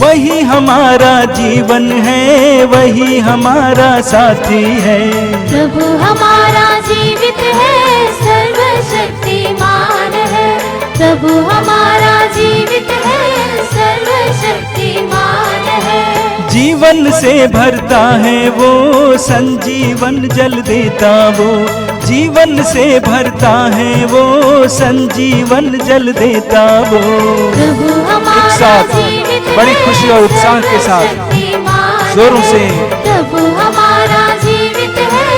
वही हमारा जीवन है, वही हमारा साथी है। प्रभु हमारा जीवित है, सर्वशक्तिमान है। प्रभु हमारा जीवित है, सर्वशक्तिमान है। जीवन से भरता है वो, संजीवन जल देता वो। जीवन से भरता है वो, संजीवन जल देता वो। प्रभु हमारा एक साथ जीवित बड़ी है, खुशी और उत्साह के साथ सर्वशक्तिमान जोरों से है। प्रभु हमारा जीवित है,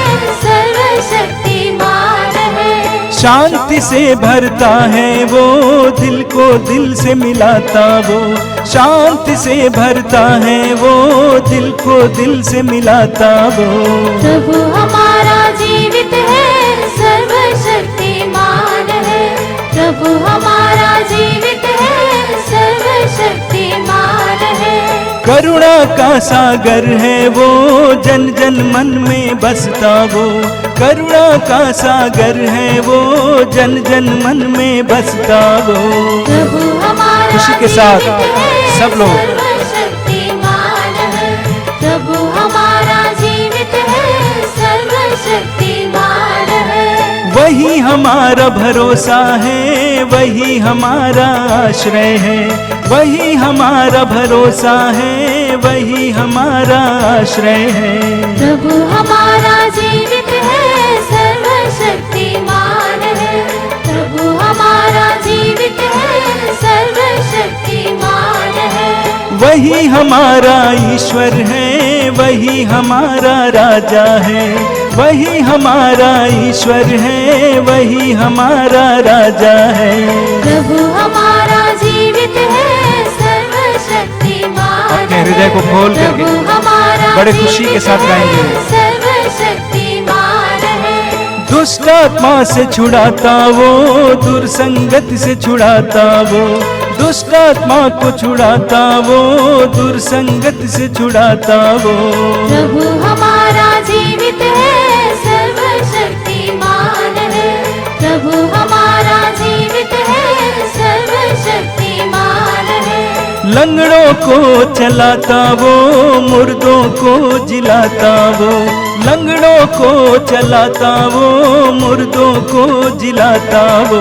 सर्वशक्तिमान है। शांति से भरता है वो, दिल को दिल से मिलाता वो। शांति से भरता है वो, दिल को दिल से मिलाता वो। प्रभु हमारा जीवित है, सर्वशक्तिमान है। प्रभु हमारा जीवित है, सर्वशक्तिमान है। करुणा का सागर है वो, जन जन मन में बसता वो। करुणा का सागर है वो, जन जन मन में बसता वो। प्रभु हमारा खुशी के साथ जीवित है, सब लोग सर्वशक्तिमान है। प्रभु हमारा जीवित है, सर्वशक्तिमान है। वही हमारा भरोसा है, वही हमारा आश्रय है। वही हमारा भरोसा है, वही हमारा आश्रय है। प्रभु हमारा जीवित है, सर्वशक्तिमान है। प्रभु हमारा जीवित है, सर्वशक्तिमान है। वही हमारा ईश्वर है, वही हमारा राजा है। वही हमारा ईश्वर है, वही हमारा राजा है। प्रभु हमारा जीवित है, सर्वशक्तिमान है। अपने हृदय को खोल करके प्रभु हमारा बड़े खुशी के साथ जीवित है, गाएंगे। सर्वशक्तिमान है। दुष्ट आत्मा से छुड़ाता वो, दुर्संगत से छुड़ाता वो। दुष्ट आत्मा को छुड़ाता वो, दुर्संगत से छुड़ाता वो। प्रभु हमारा जीवित है, सर्वशक्तिमान है। प्रभु हमारा जीवित है, सर्वशक्तिमान है। लंगड़ों को चलाता वो, मुर्दों को जिलाता वो। लंगड़ों को चलाता वो, मुर्दों को जिलाता वो।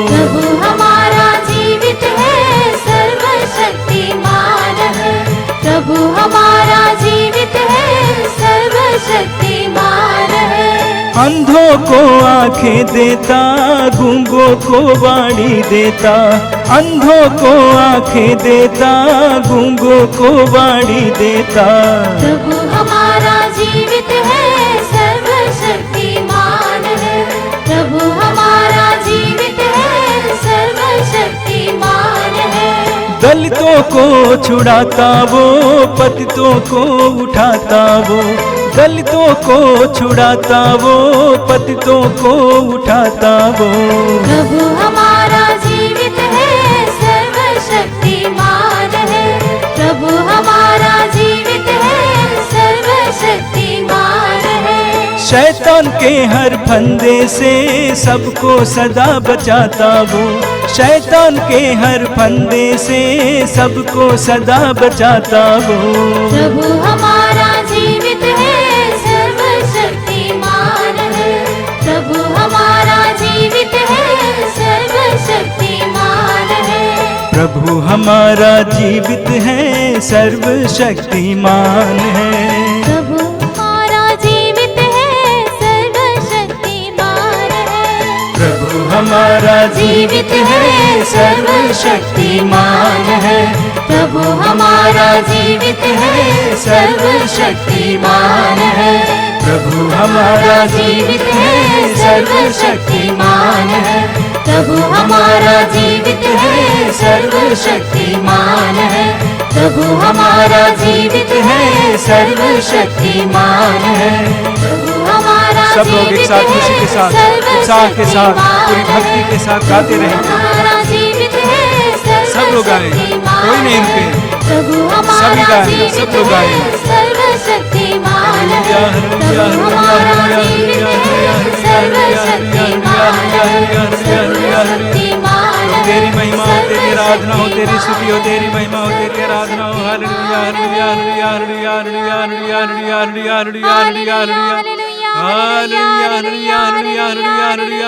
प्रभु हमारा जीवित है, सर्वशक्तिमान है। प्रभु हमारा जीवित है, सर्वशक्तिमान है। अंधों को आंखें देता, गूंगों को वाणी देता। अंधों को आंखें देता, गूंगों को वाणी देता। प्रभु हमारा जीवित है, सर्वशक्तिमान है। प्रभु हमारा जीवित है, सर्वशक्तिमान है। दलितों को छुड़ाता वो, पतितों को उठाता वो। दलितों को छुड़ाता वो, पतितों को उठाता वो। प्रभु हमारा जीवित है, सर्वशक्तिमान है। प्रभु हमारा जीवित है, सर्वशक्तिमान है। शैतान के हर फंदे से सबको सदा बचाता वो। शैतान के हर फंदे से सबको सदा बचाता वो। प्रभु हमारा जीवित है, सर्वशक्तिमान है। प्रभु हमारा जीवित है, सर्वशक्तिमान है। प्रभु हमारा जीवित है, सर्वशक्तिमान है। प्रभु हमारा जीवित है, सर्वशक्तिमान है। प्रभु हमारा जीवित है, सर्वशक्तिमान है। प्रभु हमारा जीवित है, सर्वशक्तिमान है। प्रभु हमारा जीवित है, सर्वशक्तिमान है। प्रभु हमारा जीवित है, सर्वशक्तिमान है। प्रभु हमारा जीवित है, सर्वशक्तिमान है। प्रभु हमारा सब लोग एक साथ खुशी के साथ उत्साह के साथ पूरी भक्ति के साथ गाते रहेंगे। हमारा जीवित है, सब लोग गाएं, कोई नहीं रुके। प्रभु हमारा सभी गाएं, जीवित सब लोग है, गाएं। सर्वशक्तिमान है। हालेलुया, प्रभु हमारा जीवित है, सर्वशक्तिमान है। सर्वशक्तिमान तेरी महिमा हो, तेरी आराधना हो, तेरी स्तुति हो, तेरी महिमा हो, तेरी आराधना हो। हालेलुया हालेलुया हालेलुया हालेलुया हालेलुया हालेलुया हालेलुया हालेलुया हालेलुया हालेलुया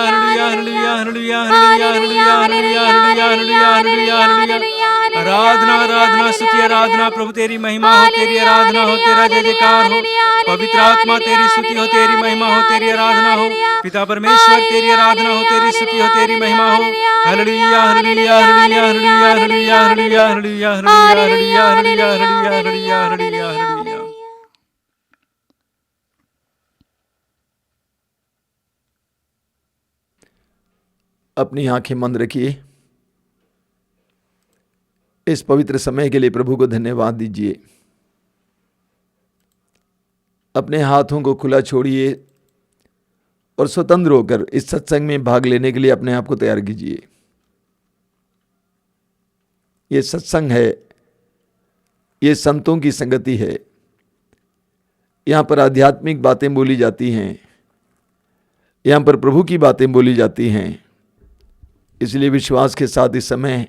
हालेलुया हालेलुया हालेलुया हालेलुया हालेलुया। आराधना आराधना स्तुति आराधना प्रभु तेरी महिमा हो, तेरी आराधना हो, तेरा जय जयकार हो। पवित्र आत्मा तेरी स्तुति हो, तेरी महिमा हो, तेरी आराधना हो। पिता परमेश्वर तेरी आराधना हो, तेरी स्तुति हो, तेरी महिमा हो। हालेलुया हालेलुया हालेलुया हालेलुया हालेलुया हालेलुया हालेलुया हालेलुया हालेलुया हालेलुया हालेलुया हालेलुया। अपनी आंखें बंद रखिए। इस पवित्र समय के लिए प्रभु को धन्यवाद दीजिए। अपने हाथों को खुला छोड़िए और स्वतंत्र होकर इस सत्संग में भाग लेने के लिए अपने आप को तैयार कीजिए। ये सत्संग है, ये संतों की संगति है। यहाँ पर आध्यात्मिक बातें बोली जाती हैं, यहाँ पर प्रभु की बातें बोली जाती हैं। इसलिए विश्वास के साथ इस समय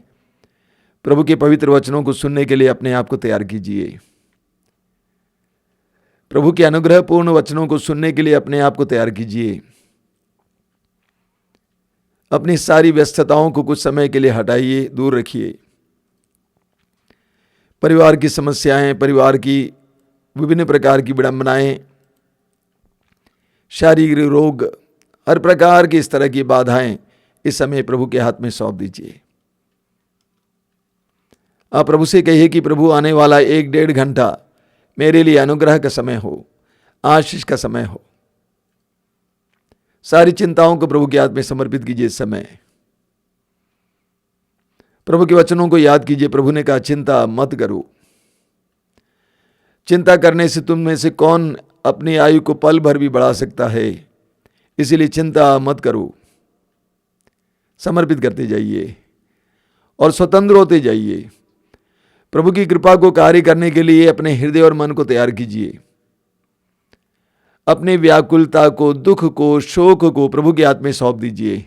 प्रभु के पवित्र वचनों को सुनने के लिए अपने आप को तैयार कीजिए। प्रभु के अनुग्रहपूर्ण वचनों को सुनने के लिए अपने आप को तैयार कीजिए। अपनी सारी व्यस्तताओं को कुछ समय के लिए हटाइए, दूर रखिए। परिवार की समस्याएं, परिवार की विभिन्न प्रकार की विडंबनाएं, शारीरिक रोग, हर प्रकार की इस तरह की बाधाएं इस समय प्रभु के हाथ में सौंप दीजिए। आप प्रभु से कहिए कि प्रभु आने वाला 1-1.5 घंटा मेरे लिए अनुग्रह का समय हो, आशीष का समय हो। सारी चिंताओं को प्रभु के हाथ में समर्पित कीजिए। इस समय प्रभु के वचनों को याद कीजिए। प्रभु ने कहा चिंता मत करो। चिंता करने से तुम में से कौन अपनी आयु को पल भर भी बढ़ा सकता है? इसीलिए चिंता मत करो। समर्पित करते जाइए और स्वतंत्र होते जाइए। प्रभु की कृपा को कार्य करने के लिए अपने हृदय और मन को तैयार कीजिए। अपने व्याकुलता को, दुख को, शोक को प्रभु के हाथ में सौंप दीजिए।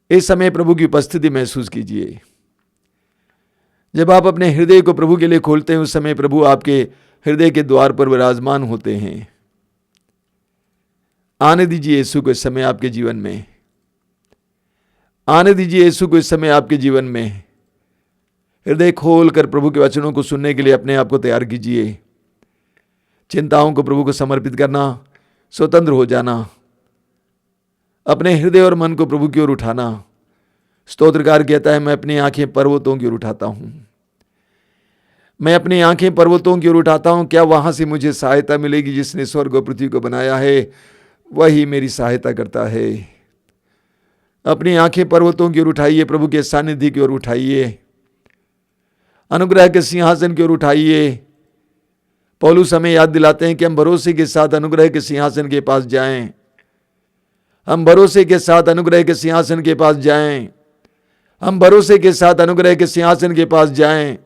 इस समय प्रभु की उपस्थिति महसूस कीजिए। जब आप अपने हृदय को प्रभु के लिए खोलते हैं, उस समय प्रभु आपके हृदय के द्वार पर विराजमान होते हैं। आने दीजिए यीशु को इस समय आपके जीवन में। आने दीजिए यीशु को इस समय आपके जीवन में। हृदय खोल कर प्रभु के वचनों को सुनने के लिए अपने आप को तैयार कीजिए। चिंताओं को प्रभु को समर्पित करना, स्वतंत्र हो जाना, अपने हृदय और मन को प्रभु की ओर उठाना। स्तोत्रकार कहता है, मैं अपनी आंखें पर्वतों की ओर उठाता हूं। मैं अपनी आंखें पर्वतों की ओर उठाता हूं। क्या वहां से मुझे सहायता मिलेगी? जिसने स्वर्ग और पृथ्वी को बनाया है वही मेरी सहायता करता है। अपनी आंखें पर्वतों की ओर उठाइए, प्रभु के सानिध्य की ओर उठाइए, अनुग्रह के सिंहासन की ओर उठाइए। पौलुस हमें याद दिलाते हैं कि हम भरोसे के साथ अनुग्रह के सिंहासन के पास जाएं। हम भरोसे के साथ अनुग्रह के सिंहासन के पास जाएं। हम भरोसे के साथ अनुग्रह के सिंहासन के पास जाएं।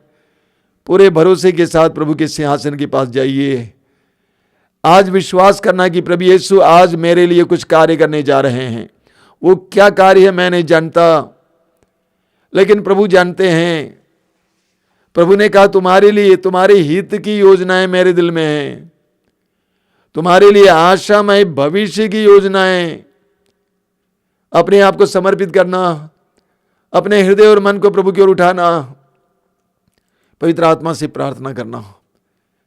पूरे भरोसे के साथ प्रभु के सिंहासन के पास जाइए। आज विश्वास करना कि प्रभु यीशु आज मेरे लिए कुछ कार्य करने जा रहे हैं। वो क्या कार्य है मैं नहीं जानता, लेकिन प्रभु जानते हैं। प्रभु ने कहा तुम्हारे लिए, तुम्हारे हित की योजनाएं मेरे दिल में हैं। तुम्हारे लिए आशामय भविष्य की योजनाएं। अपने आप को समर्पित करना, अपने हृदय और मन को प्रभु की ओर उठाना, पवित्र आत्मा से प्रार्थना करना।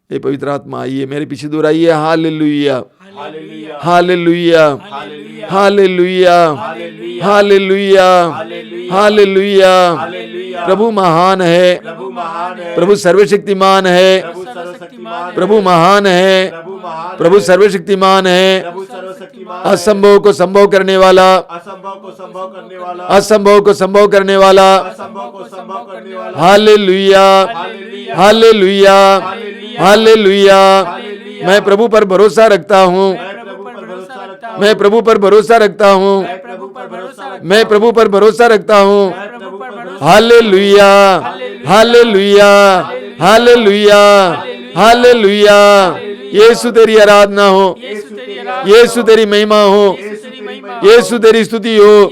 ये पवित्र आत्मा आइए, मेरे पीछे दोहराइए, हालेलुया हालेलुया हालेलुया हालेलुया हालेलुया। प्रभु महान है, प्रभु सर्वशक्तिमान है, प्रभु महान है, प्रभु सर्वशक्तिमान है। असंभव को संभव करने वाला, असंभव को संभव करने वाला। हालेलुया हालेलुया हालेलुया। मैं प्रभु पर भरोसा रखता हूँ, मैं प्रभु पर भरोसा रखता हूँ, मैं प्रभु पर भरोसा रखता हूँ। हालेलुया हालेलुया हालेलुया हालेलुया। यीशु तेरी आराधना हो, यीशु तेरी महिमा हो, यीशु तेरी स्तुति हो,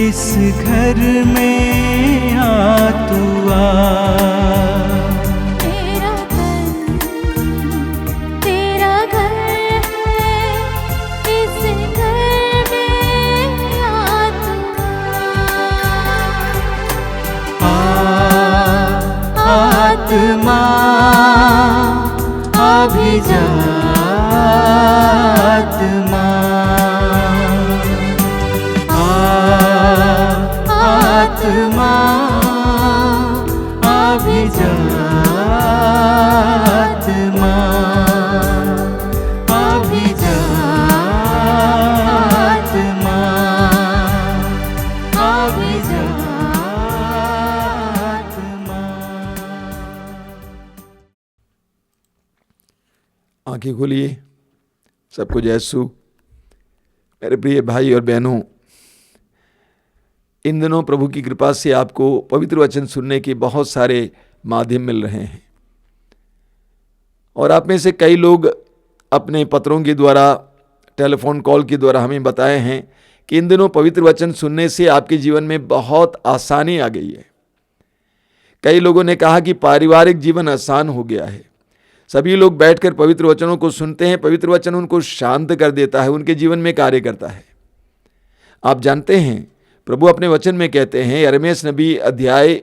इस घर में आ तू आ। तेरा घर है, इस घर में आ तू आत्मा अभिजात आत्मा आत्मा अभिजात आत्मा अभिजात आत्मा अभिजात आत्मा। आंखें खोलिए, सबको जय यीशु। मेरे प्रिय भाई और बहनों, इन दिनों प्रभु की कृपा से आपको पवित्र वचन सुनने के बहुत सारे माध्यम मिल रहे हैं, और आप में से कई लोग अपने पत्रों के द्वारा, टेलीफोन कॉल के द्वारा हमें बताए हैं कि इन दिनों पवित्र वचन सुनने से आपके जीवन में बहुत आसानी आ गई है। कई लोगों ने कहा कि पारिवारिक जीवन आसान हो गया है। सभी लोग बैठकर पवित्र वचनों को सुनते हैं, पवित्र वचन उनको शांत कर देता है, उनके जीवन में कार्य करता है। आप जानते हैं, प्रभु अपने वचन में कहते हैं, यिर्मयाह नबी अध्याय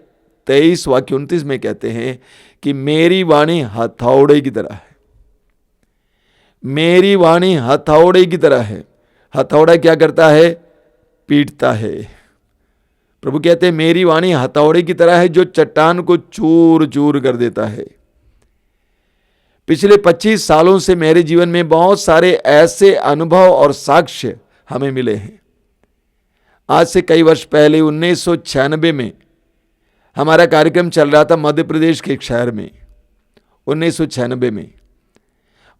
23 वाक्य 29 में कहते हैं कि मेरी वाणी हथौड़े की तरह है। मेरी वाणी हथौड़े की तरह है। हथौड़ा क्या करता है? पीटता है। प्रभु कहते हैं मेरी वाणी हथौड़े की तरह है, जो चट्टान को चूर चूर कर देता है। पिछले 25 सालों से मेरे जीवन में बहुत सारे ऐसे अनुभव और साक्ष्य हमें मिले हैं। आज से कई वर्ष पहले 1996 में हमारा कार्यक्रम चल रहा था मध्य प्रदेश के एक शहर में। 1996 में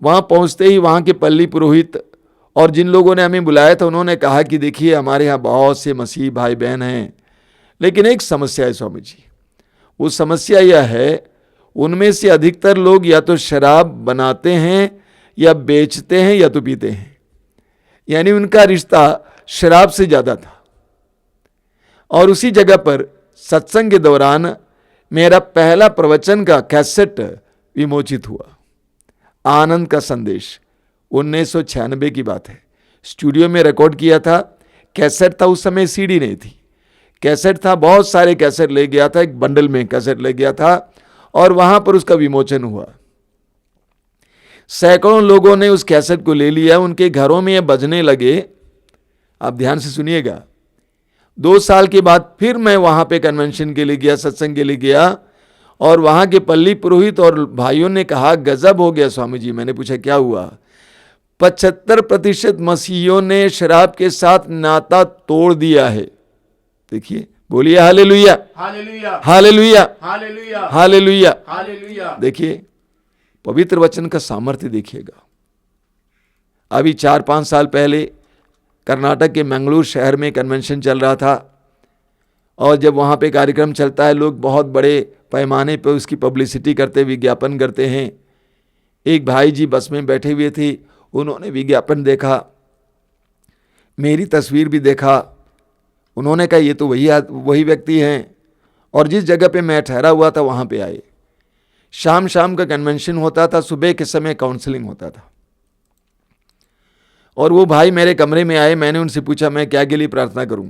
वहां पहुंचते ही वहां के पल्ली पुरोहित और जिन लोगों ने हमें बुलाया था, उन्होंने कहा कि देखिए, हमारे यहाँ बहुत से मसीही भाई बहन हैं, लेकिन एक समस्या है स्वामी जी। वो समस्या यह है, उनमें से अधिकतर लोग या तो शराब बनाते हैं या बेचते हैं या तो पीते हैं, यानी उनका रिश्ता शराब से ज्यादा था। और उसी जगह पर सत्संग के दौरान मेरा पहला प्रवचन का कैसेट विमोचित हुआ। आनंद का संदेश, 1996 की बात है। स्टूडियो में रिकॉर्ड किया था। कैसेट था, उस समय सीडी नहीं थी, कैसेट था। बहुत सारे कैसेट ले गया था, एक बंडल में कैसेट ले गया था, और वहां पर उसका विमोचन हुआ। सैकड़ों लोगों ने उस कैसेट को ले लिया, उनके घरों में ये बजने लगे। आप ध्यान से सुनिएगा। 2 साल के बाद फिर मैं वहां पे कन्वेंशन के लिए गया, सत्संग के लिए गया, और वहां के पल्ली पुरोहित और भाइयों ने कहा, गजब हो गया स्वामी जी। मैंने पूछा क्या हुआ? 75% मसीहियों ने शराब के साथ नाता तोड़ दिया है। देखिए, बोलिए हालेलुया, हालेलुया, हालेलुया, हालेलुया, हालेलुया, हालेलुया। देखिए, पवित्र वचन का सामर्थ्य देखिएगा। अभी 4-5 साल पहले कर्नाटक के मंगलूर शहर में कन्वेंशन चल रहा था, और जब वहाँ पे कार्यक्रम चलता है, लोग बहुत बड़े पैमाने पर उसकी पब्लिसिटी करते, विज्ञापन करते हैं। एक भाई जी बस में बैठे हुए थे, उन्होंने विज्ञापन देखा, मेरी तस्वीर भी देखा। उन्होंने कहा ये तो वही व्यक्ति हैं, और जिस जगह पे मैं ठहरा हुआ था वहाँ पे आए। शाम शाम का कन्वेंशन होता था, सुबह के समय काउंसलिंग होता था। और वो भाई मेरे कमरे में आए। मैंने उनसे पूछा मैं क्या के लिए प्रार्थना करूं?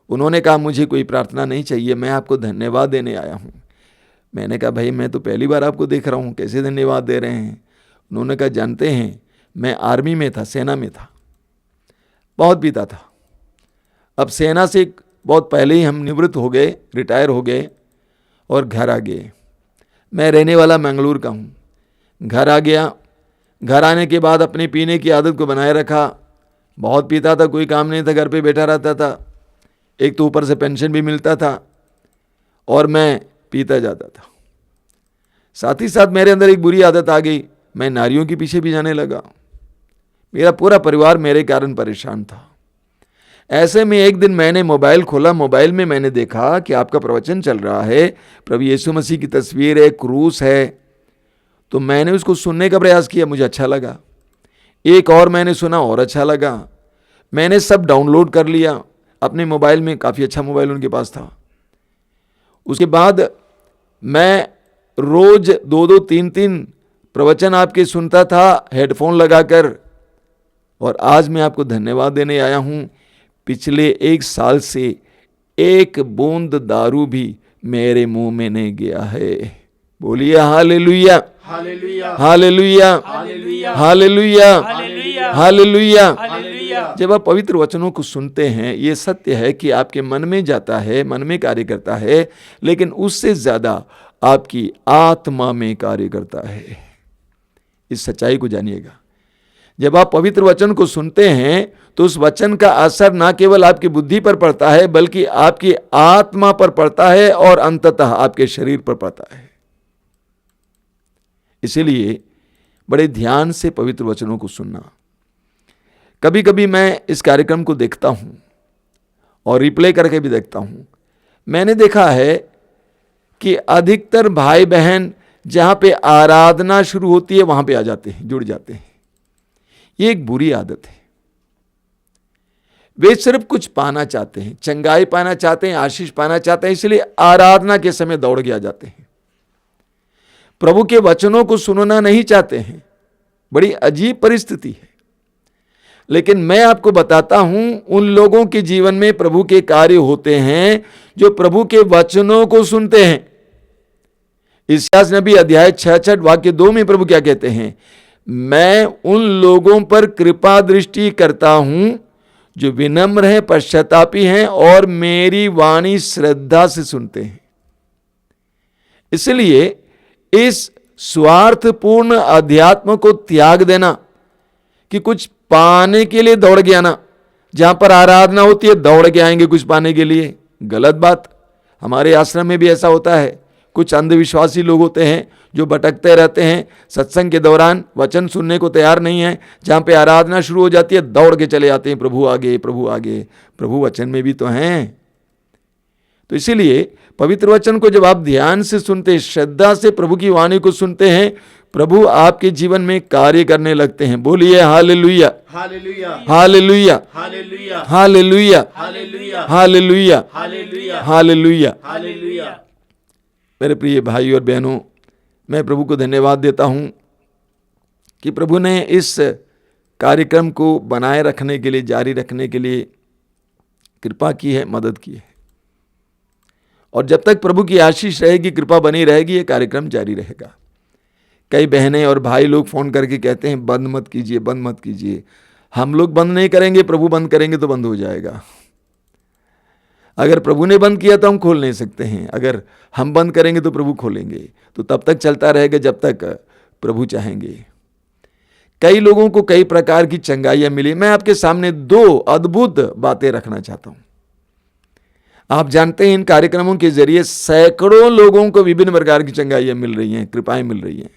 उन्होंने कहा मुझे कोई प्रार्थना नहीं चाहिए, मैं आपको धन्यवाद देने आया हूं। मैंने कहा भाई मैं तो पहली बार आपको देख रहा हूं, कैसे धन्यवाद दे रहे हैं? उन्होंने कहा जानते हैं, मैं आर्मी में था, सेना में था, बहुत पीता था। अब सेना से बहुत पहले ही हम निवृत्त हो गए, रिटायर हो गए और घर आ गए। मैं रहने वाला मंगलूर का हूँ। घर आ गया। घर आने के बाद अपने पीने की आदत को बनाए रखा। बहुत पीता था, कोई काम नहीं था, घर पे बैठा रहता था। एक तो ऊपर से पेंशन भी मिलता था और मैं पीता जाता था। साथ ही साथ मेरे अंदर एक बुरी आदत आ गई, मैं नारियों के पीछे भी जाने लगा। मेरा पूरा परिवार मेरे कारण परेशान था। ऐसे में एक दिन मैंने मोबाइल खोला। मोबाइल में मैंने देखा कि आपका प्रवचन चल रहा है, प्रभु यीशु मसीह की तस्वीर है, क्रूस है। तो मैंने उसको सुनने का प्रयास किया, मुझे अच्छा लगा। एक और मैंने सुना और अच्छा लगा। मैंने सब डाउनलोड कर लिया, अपने मोबाइल में, काफ़ी अच्छा मोबाइल उनके पास था। उसके बाद मैं रोज 2-2, 3-3 प्रवचन आपके सुनता था हेडफोन लगाकर। और आज मैं आपको धन्यवाद देने आया हूं, पिछले 1 साल से एक बूंद दारू भी मेरे मुंह में नहीं गया है। बोलिए हालेलुया, हालेलुया, हालेलुया, हालेलुया, हालेलुया। जब आप पवित्र वचनों को सुनते हैं, ये सत्य है कि आपके मन में जाता है, मन में कार्य करता है, लेकिन उससे ज्यादा आपकी आत्मा में कार्य करता है। इस सच्चाई को जानिएगा। जब आप पवित्र वचन को सुनते हैं तो उस वचन का असर ना केवल आपकी बुद्धि पर पड़ता है, बल्कि आपकी आत्मा पर पड़ता है और अंततः आपके शरीर पर पड़ता है। इसीलिए बड़े ध्यान से पवित्र वचनों को सुनना। कभी कभी मैं इस कार्यक्रम को देखता हूं और रिप्ले करके भी देखता हूं। मैंने देखा है कि अधिकतर भाई बहन जहां पे आराधना शुरू होती है वहां पे आ जाते हैं, जुड़ जाते हैं। ये एक बुरी आदत है। वे सिर्फ कुछ पाना चाहते हैं, चंगाई पाना चाहते हैं, आशीष पाना चाहते हैं, इसलिए आराधना के समय दौड़ के आ जाते हैं। प्रभु के वचनों को सुनना नहीं चाहते हैं। बड़ी अजीब परिस्थिति है। लेकिन मैं आपको बताता हूं, उन लोगों के जीवन में प्रभु के कार्य होते हैं जो प्रभु के वचनों को सुनते हैं। इस्यास नबी अध्याय 66 वाक्य 2 में प्रभु क्या कहते हैं? मैं उन लोगों पर कृपा दृष्टि करता हूं जो विनम्र हैं, पश्चातापी हैं और मेरी वाणी श्रद्धा से सुनते हैं। इसलिए इस स्वार्थपूर्ण अध्यात्म को त्याग देना कि कुछ पाने के लिए दौड़ के आना, जहां पर आराधना होती है दौड़ के आएंगे कुछ पाने के लिए, गलत बात। हमारे आश्रम में भी ऐसा होता है। कुछ अंधविश्वासी लोग होते हैं जो भटकते रहते हैं, सत्संग के दौरान वचन सुनने को तैयार नहीं है। जहां पे आराधना शुरू हो जाती है दौड़ के चले आते हैं, प्रभु आगे, प्रभु आगे। प्रभु वचन में भी तो हैं। तो इसीलिए पवित्र वचन को जब आप ध्यान से सुनते हैं, श्रद्धा से प्रभु की वाणी को सुनते हैं, प्रभु आपके जीवन में कार्य करने लगते हैं। बोलिए हालेलुया, हालेलुया, हालेलुया, हालेलुया, हालेलुया, हालेलुया, हालेलुया, हालेलुया। मेरे प्रिय भाई और बहनों, मैं प्रभु को धन्यवाद देता हूं कि प्रभु ने इस कार्यक्रम को बनाए रखने के लिए, जारी रखने के लिए कृपा की है, मदद की है। और जब तक प्रभु की आशीष रहेगी, कृपा बनी रहेगी, ये कार्यक्रम जारी रहेगा। कई बहनें और भाई लोग फोन करके कहते हैं बंद मत कीजिए, बंद मत कीजिए। हम लोग बंद नहीं करेंगे, प्रभु बंद करेंगे तो बंद हो जाएगा। अगर प्रभु ने बंद किया तो हम खोल नहीं सकते हैं, अगर हम बंद करेंगे तो प्रभु खोलेंगे। तो तब तक चलता रहेगा जब तक प्रभु चाहेंगे। कई लोगों को कई प्रकार की चंगाइयां मिली। मैं आपके सामने 2 अद्भुत बातें रखना चाहता हूं। आप जानते हैं इन कार्यक्रमों के जरिए सैकड़ों लोगों को विभिन्न प्रकार की चंगाइयां मिल रही हैं, कृपाएं मिल रही हैं।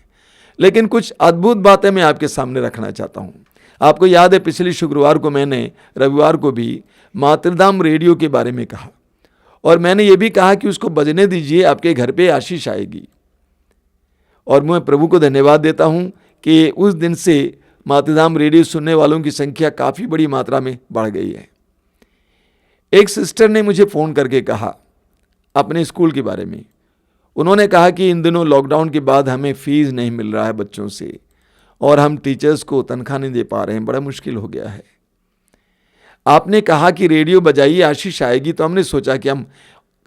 लेकिन कुछ अद्भुत बातें मैं आपके सामने रखना चाहता हूं। आपको याद है पिछले शुक्रवार को मैंने, रविवार को भी मातृधाम रेडियो के बारे में कहा, और मैंने ये भी कहा कि उसको बजने दीजिए, आपके घर पे आशीष आएगी। और मैं प्रभु को धन्यवाद देता हूं कि उस दिन से मातृधाम रेडियो सुनने वालों की संख्या काफ़ी बड़ी मात्रा में बढ़ गई है। एक सिस्टर ने मुझे फ़ोन करके कहा अपने स्कूल के बारे में। उन्होंने कहा कि इन दिनों लॉकडाउन के बाद हमें फ़ीस नहीं मिल रहा है बच्चों से, और हम टीचर्स को तनख्वाह नहीं दे पा रहे हैं, बड़ा मुश्किल हो गया है। आपने कहा कि रेडियो बजाइए, आशीष आएगी, तो हमने सोचा कि हम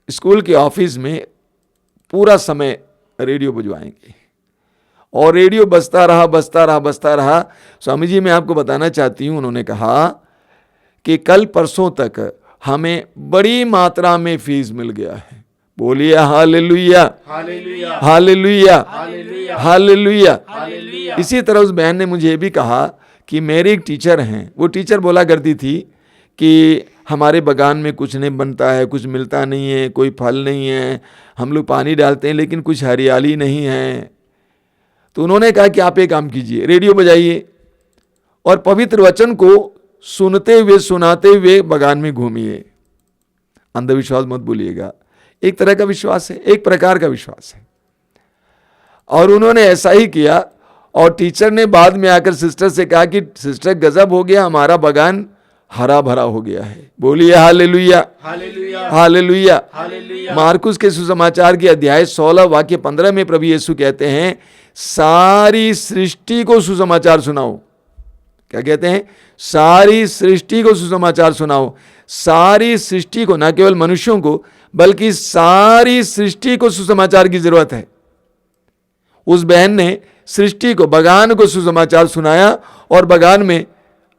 स्कूल के ऑफिस में पूरा समय रेडियो बजवाएंगे। और रेडियो बजता रहा, बजता रहा, बजता रहा। स्वामी जी, मैं आपको बताना चाहती हूँ, उन्होंने कहा कि कल परसों तक हमें बड़ी मात्रा में फीस मिल गया है। बोलिए हालेलुया, हालेलुया, हालेलुया, हालेलुया, हालेलुया। इसी तरह उस बहन ने मुझे भी कहा कि मेरे एक टीचर हैं, वो टीचर बोला करती थी कि हमारे बागान में कुछ नहीं बनता है, कुछ मिलता नहीं है, कोई फल नहीं है, हम लोग पानी डालते हैं लेकिन कुछ हरियाली नहीं है। तो उन्होंने कहा कि आप एक काम कीजिए, रेडियो बजाइए और पवित्र वचन को सुनते हुए, सुनाते हुए बागान में घूमिए। अंधविश्वास मत भूलिएगा, एक तरह का विश्वास है, एक प्रकार का विश्वास है। और उन्होंने ऐसा ही किया। और टीचर ने बाद में आकर सिस्टर से कहा कि सिस्टर गजब हो गया, हमारा बागान हरा भरा हो गया है। बोलिए हालेलुया, हालेलुया। मार्कुस के सुसमाचार के अध्याय 16 वाक्य 15 में प्रभु यीशु कहते हैं, सारी सृष्टि को सुसमाचार सुनाओ। क्या कहते हैं? सारी सृष्टि को सुसमाचार सुनाओ। सारी सृष्टि को, ना केवल मनुष्यों को, बल्कि सारी सृष्टि को सुसमाचार की जरूरत है। उस बहन ने सृष्टि को, बगान को सुसमाचार सुनाया और बगान में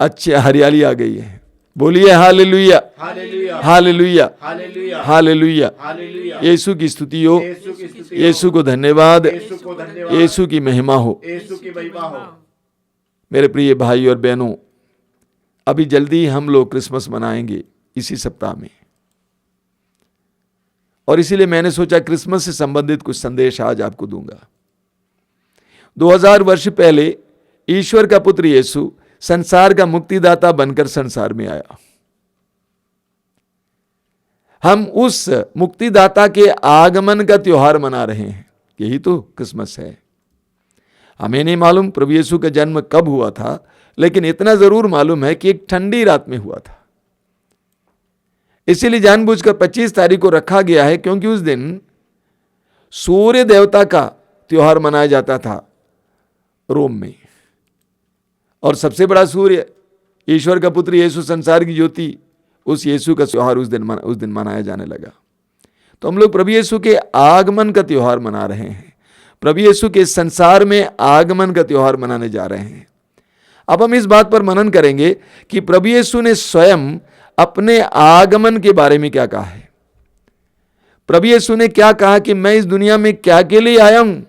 अच्छी हरियाली आ गई है। बोलिए हालेलुया, हालेलुया, हालेलुया। यीशु की स्तुति हो, यीशु को धन्यवाद, यीशु की महिमा हो। मेरे प्रिय भाई और बहनों, अभी जल्दी हम लोग क्रिसमस मनाएंगे इसी सप्ताह में, और इसीलिए मैंने सोचा क्रिसमस से संबंधित कुछ संदेश आज आपको दूंगा। 2000 वर्ष पहले ईश्वर का पुत्र यीशु संसार का मुक्तिदाता बनकर संसार में आया। हम उस मुक्तिदाता के आगमन का त्योहार मना रहे हैं, यही तो क्रिसमस है। हमें नहीं मालूम प्रभु यीशु का जन्म कब हुआ था, लेकिन इतना जरूर मालूम है कि एक ठंडी रात में हुआ था। इसीलिए जानबूझकर 25 तारीख को रखा गया है, क्योंकि उस दिन सूर्य देवता का त्योहार मनाया जाता था रोम में, और सबसे बड़ा सूर्य ईश्वर का पुत्र यीशु, संसार की ज्योति, उस यीशु का त्योहार उस दिन मनाया जाने लगा। तो हम लोग प्रभु यीशु के आगमन का त्योहार मना रहे हैं, प्रभु यीशु के संसार में आगमन का त्योहार मनाने जा रहे हैं। अब हम इस बात पर मनन करेंगे कि प्रभु यीशु ने स्वयं अपने आगमन के बारे में क्या कहा है। प्रभु यीशु ने क्या कहा कि मैं इस दुनिया में क्या के लिए आया हूं,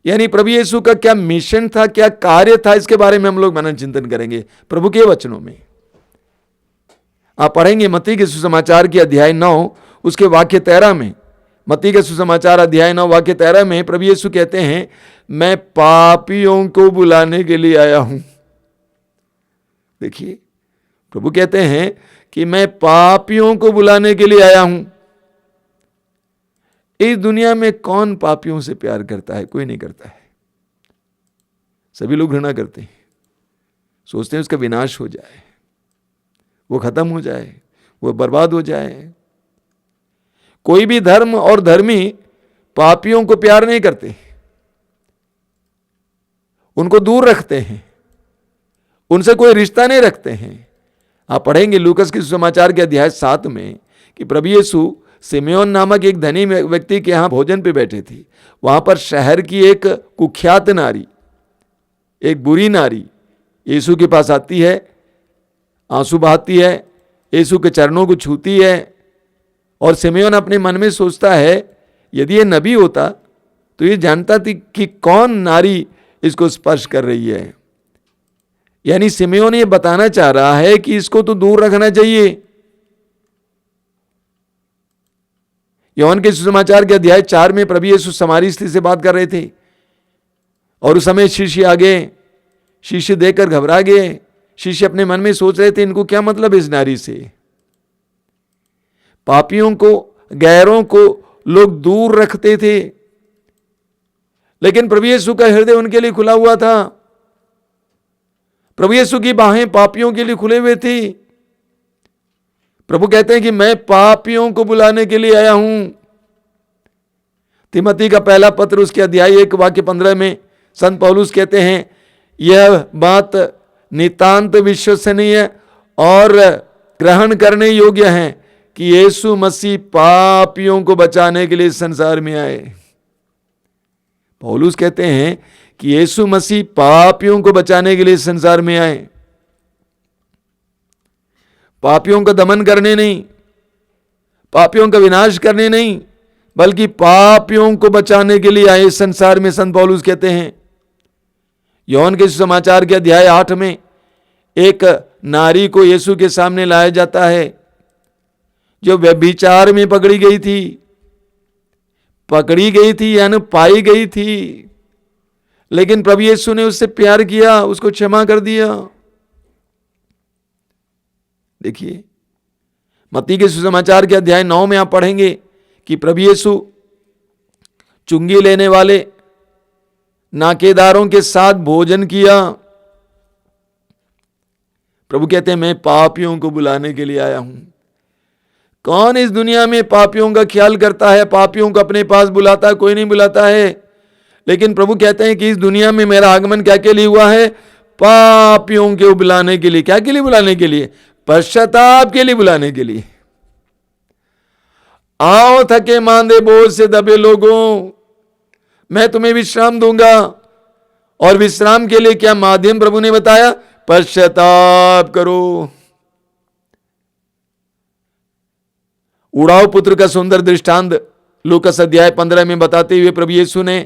यानी प्रभु यीशु का क्या मिशन था, क्या कार्य था, इसके बारे में हम लोग मनन चिंतन करेंगे प्रभु के वचनों में। आप पढ़ेंगे मत्ती के सुसमाचार के अध्याय 9 उसके वाक्य 13 में। मत्ती के सुसमाचार अध्याय 9 वाक्य 13 में प्रभु यीशु कहते हैं, मैं पापियों को बुलाने के लिए आया हूं। देखिए, प्रभु कहते हैं कि मैं पापियों को बुलाने के लिए आया हूं। इस दुनिया में कौन पापियों से प्यार करता है? कोई नहीं करता है। सभी लोग घृणा करते हैं, सोचते हैं उसका विनाश हो जाए, वो खत्म हो जाए, वो बर्बाद हो जाए। कोई भी धर्म और धर्मी पापियों को प्यार नहीं करते, उनको दूर रखते हैं, उनसे कोई रिश्ता नहीं रखते हैं। आप पढ़ेंगे लूकस के सुसमाचार के अध्याय 7 में कि प्रभु यीशु सिमेओन नामक एक धनी व्यक्ति के यहां भोजन पे बैठे थे। वहां पर शहर की एक कुख्यात नारी, एक बुरी नारी यीशु के पास आती है, आंसू बहाती है, यीशु के चरणों को छूती है, और सिमेओन अपने मन में सोचता है यदि ये नबी होता तो ये जानता थी कि कौन नारी इसको स्पर्श कर रही है। यानी सिमेओन ये बताना चाह रहा है कि इसको तो दूर रखना चाहिए। यूहन्ना के सुसमाचार के अध्याय 4 में प्रभु यीशु समारी स्त्री से बात कर रहे थे, और उस समय शिष्य आ गए। शिष्य देखकर घबरा गए। शिष्य अपने मन में सोच रहे थे इनको क्या मतलब इस नारी से। पापियों को, गैरों को लोग दूर रखते थे, लेकिन प्रभु यीशु का हृदय उनके लिए खुला हुआ था। प्रभु यीशु की बाहें पापियों के लिए खुले हुए थी। प्रभु कहते हैं कि मैं पापियों को बुलाने के लिए आया हूं। तिमोथी का पहला पत्र उसके अध्याय 1 वाक्य 15 में संत पौलुस कहते हैं, यह बात नितांत विश्वसनीय और ग्रहण करने योग्य है कि यीशु मसीह पापियों को बचाने के लिए संसार में आए। पौलुस कहते हैं कि यीशु मसीह पापियों को बचाने के लिए संसार में आए। पापियों का दमन करने नहीं, पापियों का विनाश करने नहीं, बल्कि पापियों को बचाने के लिए आए संसार में, संत पौलुस कहते हैं। यूहन्ना के सुसमाचार के अध्याय 8 में एक नारी को यीशु के सामने लाया जाता है जो व्यभिचार में पकड़ी गई थी यानी पाई गई थी, लेकिन प्रभु यीशु ने उससे प्यार किया, उसको क्षमा कर दिया। देखिए, मत्ती के सुसमाचार के अध्याय 9 में आप पढ़ेंगे कि प्रभु यीशु चुंगी लेने वाले नाकेदारों के साथ भोजन किया। प्रभु कहते हैं मैं पापियों को बुलाने के लिए आया हूं। कौन इस दुनिया में पापियों का ख्याल करता है, पापियों को अपने पास बुलाता है? कोई नहीं बुलाता है। लेकिन प्रभु कहते हैं कि इस दुनिया में मेरा आगमन क्या के लिए हुआ है? पापियों को बुलाने के लिए। क्या के लिए बुलाने के लिए? पश्चाताप के लिए बुलाने के लिए। आओ थके मांदे बोझ से दबे लोगों, मैं तुम्हें विश्राम दूंगा। और विश्राम के लिए क्या माध्यम प्रभु ने बताया? पश्चाताप करो। उड़ाऊ पुत्र का सुंदर दृष्टांत लूकास अध्याय 15 में बताते हुए प्रभु यीशु ने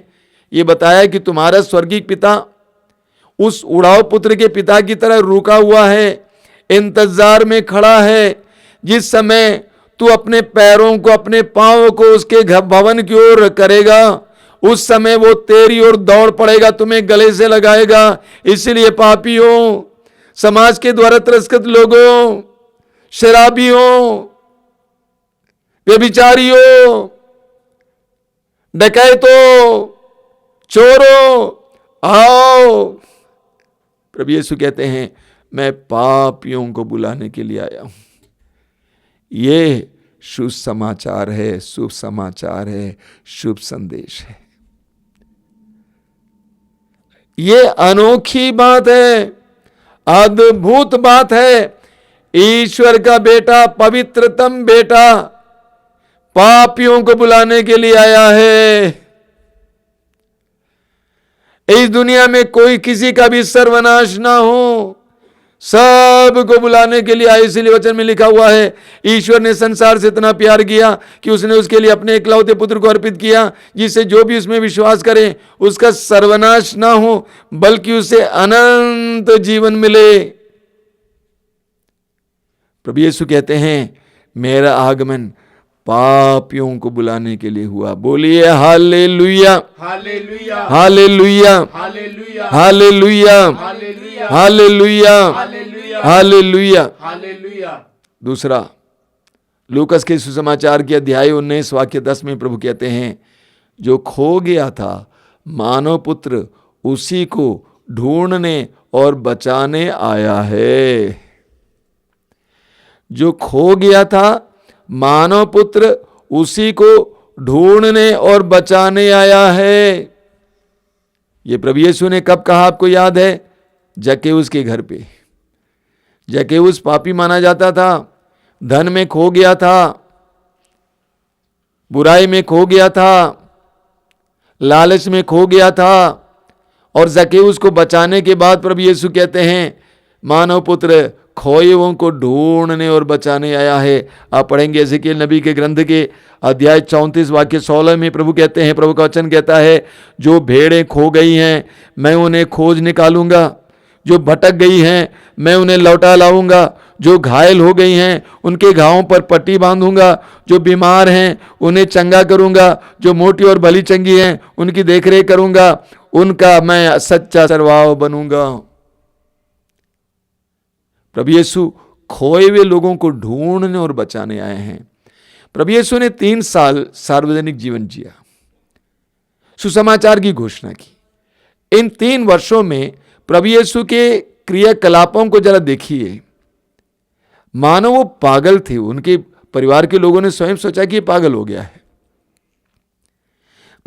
यह बताया कि तुम्हारा स्वर्गीय पिता उस उड़ाऊ पुत्र के पिता की तरह रुका हुआ है, इंतजार में खड़ा है। जिस समय तू अपने पैरों को, अपने पांव को उसके भवन की ओर करेगा, उस समय वो तेरी ओर दौड़ पड़ेगा, तुम्हें गले से लगाएगा। इसलिए पापियों, समाज के द्वारा तिरस्कृत लोगों, शराबियों, व्यभिचारियों, डकैतों, चोरों, आओ। प्रभु यीशु कहते हैं मैं पापियों को बुलाने के लिए आया हूं। ये शुभ समाचार है, शुभ समाचार है, शुभ संदेश है। ये अनोखी बात है, अद्भुत बात है। ईश्वर का बेटा, पवित्रतम बेटा, पापियों को बुलाने के लिए आया है। इस दुनिया में कोई किसी का भी सर्वनाश ना हो, सबको बुलाने के लिए आए। इसलिए वचन में लिखा हुआ है, ईश्वर ने संसार से इतना प्यार किया कि उसने उसके लिए अपने इकलौते पुत्र को अर्पित किया, जिससे जो भी उसमें विश्वास करे उसका सर्वनाश ना हो, बल्कि उसे अनंत जीवन मिले। प्रभु यीशु कहते हैं मेरा आगमन पापियों को बुलाने के लिए हुआ। बोलिए हालेलुया, हालेलुया, हालेलुया, हालेलुया, हालेलुया, हालेलुया, हालेलुया, हालेलुया, हालेलुया। हालेलुया। दूसरा, लूकास के सुसमाचार के अध्याय 19 वाक्य 10 में प्रभु कहते हैं जो खो गया था मानव पुत्र उसी को ढूंढने और बचाने आया है। जो खो गया था मानव पुत्र उसी को ढूंढने और बचाने आया है। ये प्रभु यीशु ने कब कहा आपको याद है? जक्केउस के घर पे। जक्केउस पापी माना जाता था, धन में खो गया था, बुराई में खो गया था, लालच में खो गया था। और जक्केउस को बचाने के बाद प्रभु यीशु कहते हैं मानव पुत्र खोए हुओं को ढूंढने और बचाने आया है। आप पढ़ेंगे एजेकिएल नबी के ग्रंथ के अध्याय 34 वाक्य 16 में प्रभु कहते हैं, प्रभु का वचन कहता है जो भेड़ें खो गई हैं मैं उन्हें खोज निकालूंगा, जो भटक गई हैं मैं उन्हें लौटा लाऊंगा, जो घायल हो गई हैं उनके घावों पर पट्टी बांधूंगा, जो बीमार हैं उन्हें चंगा करूंगा, जो मोटी और भली चंगी हैं उनकी देखरेख करूंगा, उनका मैं सच्चा चरवाहा बनूंगा। प्रभु यीशु खोए हुए लोगों को ढूंढने और बचाने आए हैं। प्रभु यीशु ने 3 साल सार्वजनिक जीवन जिया, सुसमाचार की घोषणा की। इन 3 वर्षों में प्रभु यीशु के क्रियाकलापों को जरा देखिए। मानो वो पागल थे, उनके परिवार के लोगों ने स्वयं सोचा कि ये पागल हो गया है।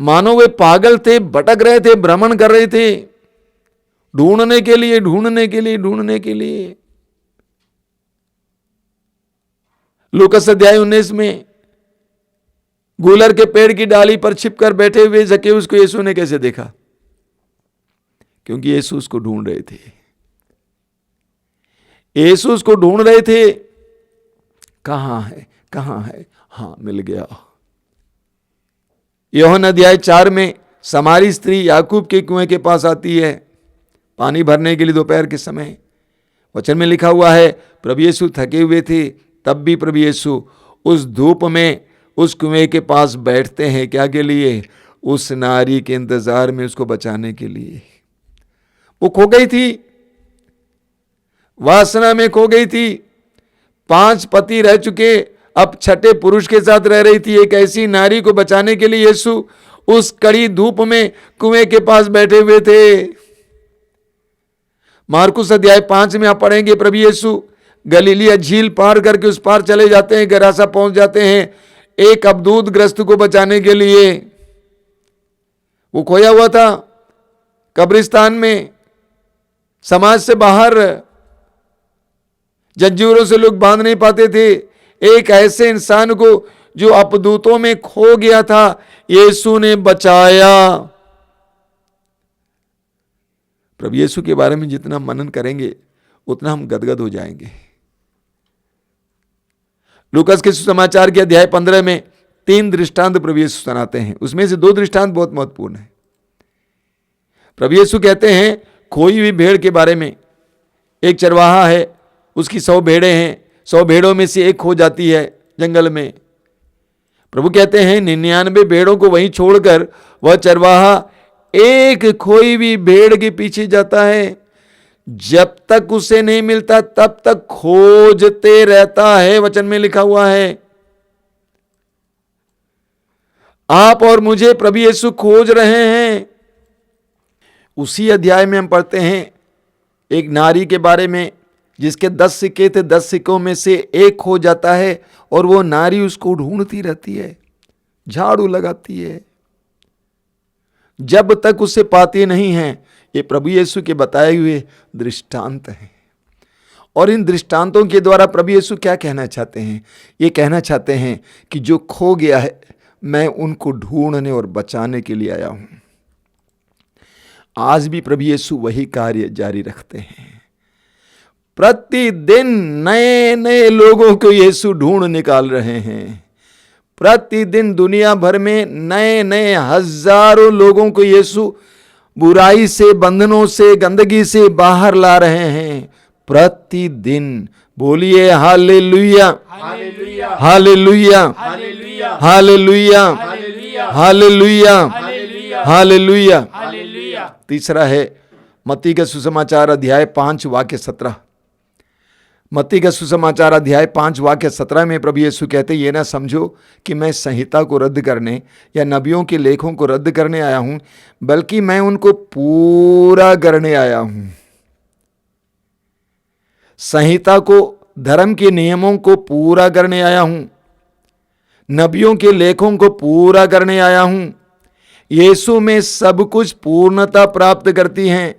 मानो वे पागल थे, भटक रहे थे, भ्रमण कर रहे थे, ढूंढने के लिए, ढूंढने के लिए, ढूंढने के लिए। लूकास अध्याय 19 में गूलर के पेड़ की डाली पर छिपकर बैठे हुए जक्केउस को यीशु ने कैसे देखा? क्योंकि यीशु उसको ढूंढ रहे थे। यीशु उसको ढूंढ रहे थे, कहां है, कहां है? हां, मिल गया। यूहन्ना अध्याय 4 में समारी स्त्री याकूब के कुएं के पास आती है पानी भरने के लिए दोपहर के समय। वचन में लिखा हुआ है प्रभु यीशु थके हुए थे, तब भी प्रभु यीशु उस धूप में उस कुएं के पास बैठते हैं। क्या के लिए? उस नारी के इंतजार में, उसको बचाने के लिए। वो खो गई थी, वासना में खो गई थी, 5 पति रह चुके, अब 6ठे पुरुष के साथ रह रही थी। एक ऐसी नारी को बचाने के लिए यीशु उस कड़ी धूप में कुएं के पास बैठे हुए थे। मार्कुस अध्याय 5 में आप पढ़ेंगे प्रभु यीशु गलीलिया झील पार करके उस पार चले जाते हैं, गरासा पहुंच जाते हैं एक अबदूत ग्रस्त को बचाने के लिए। वो खोया हुआ था कब्रिस्तान में, समाज से बाहर, जंजीरों से लोग बांध नहीं पाते थे। एक ऐसे इंसान को जो अपदूतों में खो गया था, यीशु ने बचाया। प्रभु यीशु के बारे में जितना मनन करेंगे उतना हम गदगद हो जाएंगे। लूकास के सुसमाचार के अध्याय 15 में 3 दृष्टांत प्रभु यीशु सुनाते हैं, उसमें से 2 दृष्टांत बहुत महत्वपूर्ण है। प्रभु यीशु कहते हैं खोई हुई भेड़ के बारे में। एक चरवाहा है, उसकी 100 भेड़ें हैं, 100 भेड़ों में से एक खो जाती है जंगल में। प्रभु कहते हैं 99 भेड़ों को वहीं छोड़कर वह चरवाहा एक खोई हुई भेड़ के पीछे जाता है। जब तक उसे नहीं मिलता तब तक खोजते रहता है, वचन में लिखा हुआ है। आप और मुझे प्रभु यीशु खोज रहे हैं। उसी अध्याय में हम पढ़ते हैं एक नारी के बारे में जिसके 10 सिक्के थे, 10 सिक्कों में से एक खो जाता है और वो नारी उसको ढूंढती रहती है, झाड़ू लगाती है जब तक उसे पाती नहीं है। ये प्रभु यीशु के बताए हुए दृष्टांत हैं। और इन दृष्टांतों के द्वारा प्रभु यीशु क्या कहना चाहते हैं? ये कहना चाहते हैं कि जो खो गया है मैं उनको ढूंढने और बचाने के लिए आया हूं। आज भी प्रभु यीशु वही कार्य जारी रखते हैं। प्रतिदिन नए नए लोगों को यीशु ढूंढ निकाल रहे हैं। प्रतिदिन दुनिया भर में नए नए हजारों लोगों को यीशु बुराई से, बंधनों से, गंदगी से बाहर ला रहे हैं। प्रतिदिन बोलिए हालेलुया, हालेलुया, हालेलुया, हालेलुया, हालेलुया, हालेलुया, हालेलुया, हालेलुया, हालेलुया। हालेलुया। तीसरा है मत्ती का सुसमाचार अध्याय 5 वाक्य 17। मत्ती का सुसमाचार अध्याय 5 वाक्य 17 में प्रभु यीशु कहते ये ना समझो कि मैं संहिता को रद्द करने या नबियों के लेखों को रद्द करने आया हूं, बल्कि मैं उनको पूरा करने आया हूं। संहिता को, धर्म के नियमों को पूरा करने आया हूं, नबियों के लेखों को पूरा करने आया हूं। यीशु में सब कुछ पूर्णता प्राप्त करती हैं।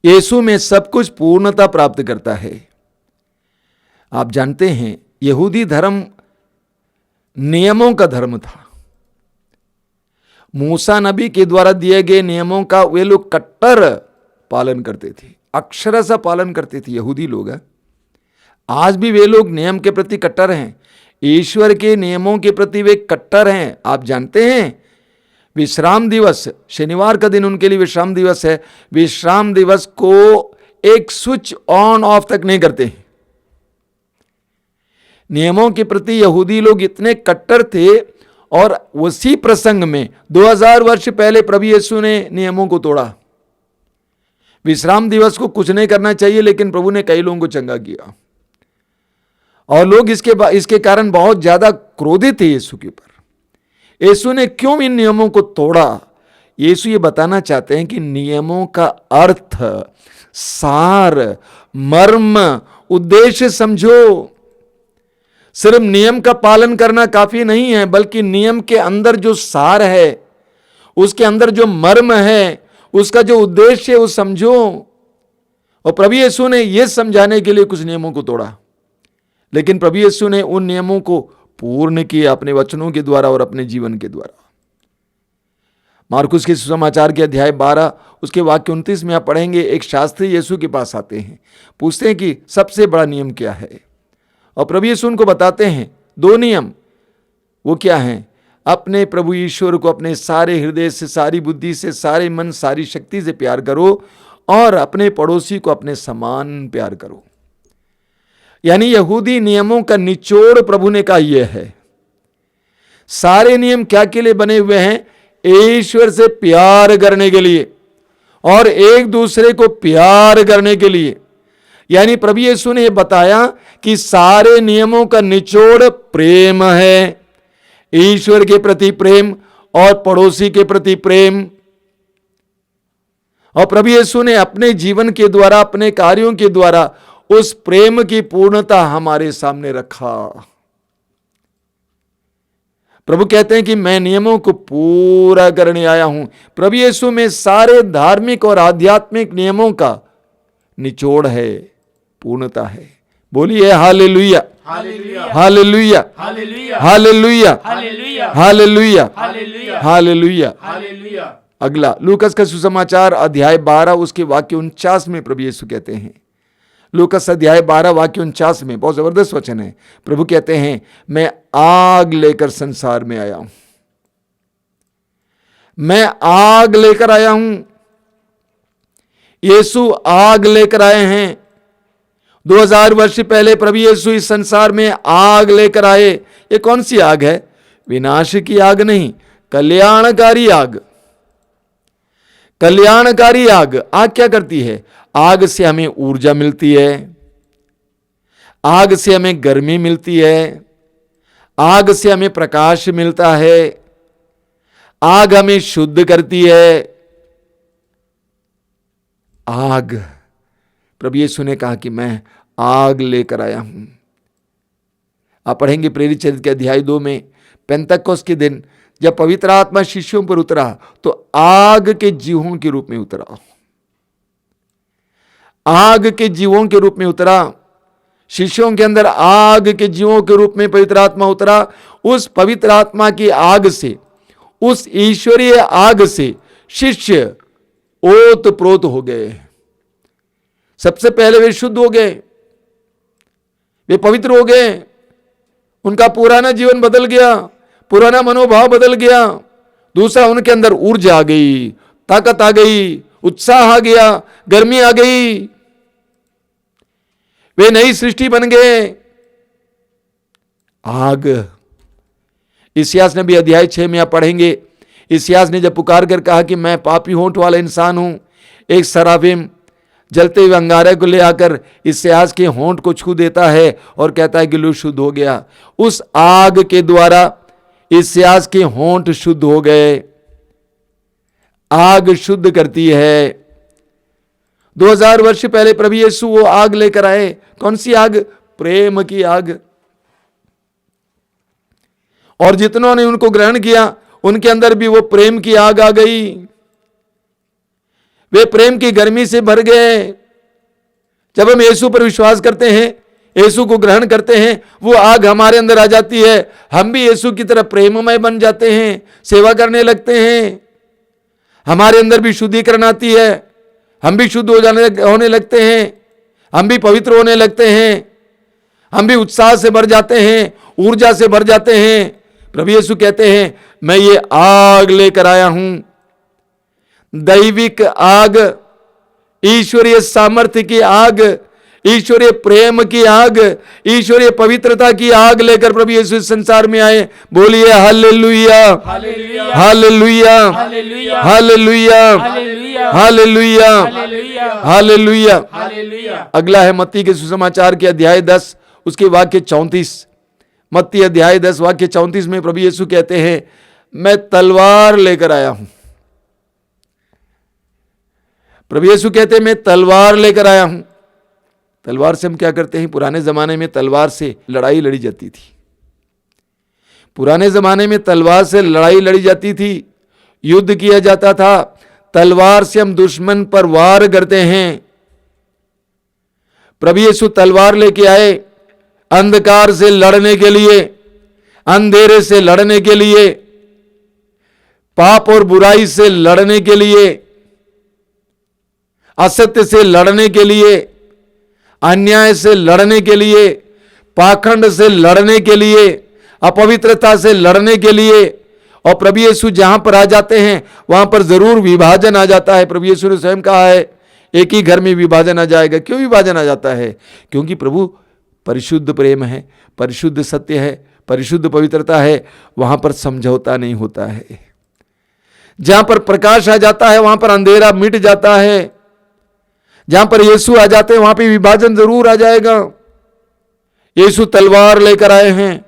यीशु में सब कुछ पूर्णता प्राप्त करता है। आप जानते हैं यहूदी धर्म नियमों का धर्म था। मूसा नबी के द्वारा दिए गए नियमों का वे लोग कट्टर पालन करते थे, अक्षरशः पालन करते थे यहूदी लोग। आज भी वे लोग नियम के प्रति कट्टर हैं, ईश्वर के नियमों के प्रति वे कट्टर हैं। आप जानते हैं विश्राम दिवस, शनिवार का दिन उनके लिए विश्राम दिवस है। विश्राम दिवस को एक स्विच ऑन ऑफ तक नहीं करते हैं। नियमों के प्रति यहूदी लोग इतने कट्टर थे और उसी प्रसंग में 2000 वर्ष पहले प्रभु यीशु ने नियमों को तोड़ा। विश्राम दिवस को कुछ नहीं करना चाहिए, लेकिन प्रभु ने कई लोगों को चंगा किया और लोग इसके कारण बहुत ज्यादा क्रोधित थे यीशु के ऊपर। यीशु ने क्यों इन नियमों को तोड़ा? यीशु ये बताना चाहते हैं कि नियमों का अर्थ, सार, मर्म, उद्देश्य समझो। सिर्फ नियम का पालन करना काफी नहीं है, बल्कि नियम के अंदर जो सार है, उसके अंदर जो मर्म है, उसका जो उद्देश्य है वो समझो। और प्रभु यीशु ने यह समझाने के लिए कुछ नियमों को तोड़ा, लेकिन प्रभु यीशु ने उन नियमों को पूर्ण किया अपने वचनों के द्वारा और अपने जीवन के द्वारा। मार्कुस के सुसमाचार के अध्याय 12 उसके वाक्य 29 में आप पढ़ेंगे, एक शास्त्री यीशु के पास आते हैं, पूछते हैं कि सबसे बड़ा नियम क्या है। और प्रभु यीशु उनको बताते हैं 2 नियम। वो क्या हैं? अपने प्रभु ईश्वर को अपने सारे हृदय से, सारी बुद्धि से, सारे मन, सारी शक्ति से प्यार करो और अपने पड़ोसी को अपने समान प्यार करो। यानी यहूदी नियमों का निचोड़ प्रभु ने कहा यह है। सारे नियम क्या के लिए बने हुए हैं? ईश्वर से प्यार करने के लिए और एक दूसरे को प्यार करने के लिए। यानी प्रभु यीशु ने यह बताया कि सारे नियमों का निचोड़ प्रेम है, ईश्वर के प्रति प्रेम और पड़ोसी के प्रति प्रेम। और प्रभु यीशु ने अपने जीवन के द्वारा, अपने कार्यों के द्वारा उस प्रेम की पूर्णता हमारे सामने रखा। प्रभु कहते हैं कि मैं नियमों को पूरा करने आया हूं। प्रभु यीशु में सारे धार्मिक और आध्यात्मिक नियमों का निचोड़ है, पूर्णता है। बोलिए हालेलुया, हालेलुया, हालेलुया, हालेलुया, हालेलुया, हालेलुया, हालेलुया, हालेलुया, हालेलुया। हालेलुया। अगला लूकस का सुसमाचार अध्याय 12 उसके वाक्य 49 में प्रभु यीशु कहते हैं, लूकस अध्याय 12 वाक्य 49 में, बहुत जबरदस्त वचन है। प्रभु कहते हैं मैं आग लेकर संसार में आया हूं, मैं आग लेकर आया हूं। यीशु आग लेकर आए हैं। 2000 वर्ष पहले प्रभु यीशु इस संसार में आग लेकर आए। ये कौन सी आग है? विनाश की आग नहीं, कल्याणकारी आग। कल्याणकारी आग। आग क्या करती है? आग से हमें ऊर्जा मिलती है, आग से हमें गर्मी मिलती है, आग से हमें प्रकाश मिलता है, आग हमें शुद्ध करती है। आग, प्रभु यीशु ने कहा कि मैं आग लेकर आया हूं। आप पढ़ेंगे प्रेरित चरित्र के अध्याय 2 में, पेंतकोस्त के दिन जब पवित्र आत्मा शिष्यों पर उतरा तो आग के जीवों के रूप में उतरा, आग के जीवों के रूप में उतरा। शिष्यों के अंदर आग के जीवों के रूप में पवित्र आत्मा उतरा। उस पवित्र आत्मा की आग से, उस ईश्वरीय आग से शिष्य ओत प्रोत हो गए। सबसे पहले वे शुद्ध हो गए, वे पवित्र हो गए, उनका पुराना जीवन बदल गया, पुराना मनोभाव बदल गया। दूसरा, उनके अंदर ऊर्जा आ गई, ताकत आ गई, उत्साह आ गया, गर्मी आ गई, वे नई सृष्टि बन गए। आग। इस्यास नबी अध्याय 6 में आप पढ़ेंगे, इस्यास ने जब पुकार कर कहा कि मैं पापी होंठ वाला इंसान हूं, एक सराफिम जलते हुए अंगारे को ले आकर इस्यास के होंठ को छू देता है और कहता है कि लो शुद्ध हो गया। उस आग के द्वारा इस्यास के होंठ शुद्ध हो गए। आग शुद्ध करती है। 2000 वर्ष पहले प्रभु यीशु वो आग लेकर आए। कौन सी आग? प्रेम की आग। और जितनों ने उनको ग्रहण किया उनके अंदर भी वो प्रेम की आग आ गई। वे प्रेम की गर्मी से भर गए। जब हम यीशु पर विश्वास करते हैं, यीशु को ग्रहण करते हैं, वो आग हमारे अंदर आ जाती है। हम भी यीशु की तरह प्रेममय बन जाते हैं, सेवा करने लगते हैं। हमारे अंदर भी शुद्धिकरण आती है, हम भी शुद्ध होने लगते हैं, हम भी पवित्र होने लगते हैं, हम भी उत्साह से भर जाते हैं, ऊर्जा से भर जाते हैं। प्रभु यीशु कहते हैं मैं ये आग लेकर आया हूं, दैविक आग, ईश्वरीय सामर्थ्य की आग, ईश्वरीय प्रेम की आग, ईश्वरीय पवित्रता की आग लेकर प्रभु यीशु इस संसार में आए। बोलिए हालेलुया, हालेलुया, हालेलुया, हालेलुया, हालेलुया, हालेलुया, हालेलुया, हालेलुया, हालेलुया। हालेलुया। अगला है मत्ती के सुसमाचार के अध्याय 10 उसके वाक्य 34। मत्ती अध्याय 10 वाक्य 34 में प्रभु यीशु कहते हैं मैं तलवार लेकर आया हूं। प्रभु यीशु कहते हैं मैं तलवार लेकर आया हूं। तलवार से हम क्या करते हैं? पुराने जमाने में तलवार से लड़ाई लड़ी जाती थी। पुराने जमाने में तलवार से लड़ाई लड़ी जाती थी, युद्ध किया जाता था। तलवार से हम दुश्मन पर वार करते हैं। प्रभु यीशु तलवार लेके आए अंधकार से लड़ने के लिए, अंधेरे से लड़ने के लिए, पाप और बुराई से लड़ने के लिए, असत्य से लड़ने के लिए, अन्याय से लड़ने के लिए, पाखंड से लड़ने के लिए, अपवित्रता से लड़ने के लिए। और प्रभु यीशु जहां पर आ जाते हैं वहां पर जरूर विभाजन आ जाता है। प्रभु यीशु ने स्वयं कहा है एक ही घर में विभाजन आ जाएगा। क्यों विभाजन आ जाता है? क्योंकि प्रभु परिशुद्ध प्रेम है, परिशुद्ध सत्य है, परिशुद्ध पवित्रता है। वहां पर समझौता नहीं होता है। जहां पर प्रकाश आ जाता है वहां पर अंधेरा मिट जाता है। जहां पर यीशु आ जाते हैं वहां पे विभाजन जरूर आ जाएगा। यीशु तलवार लेकर आए हैं।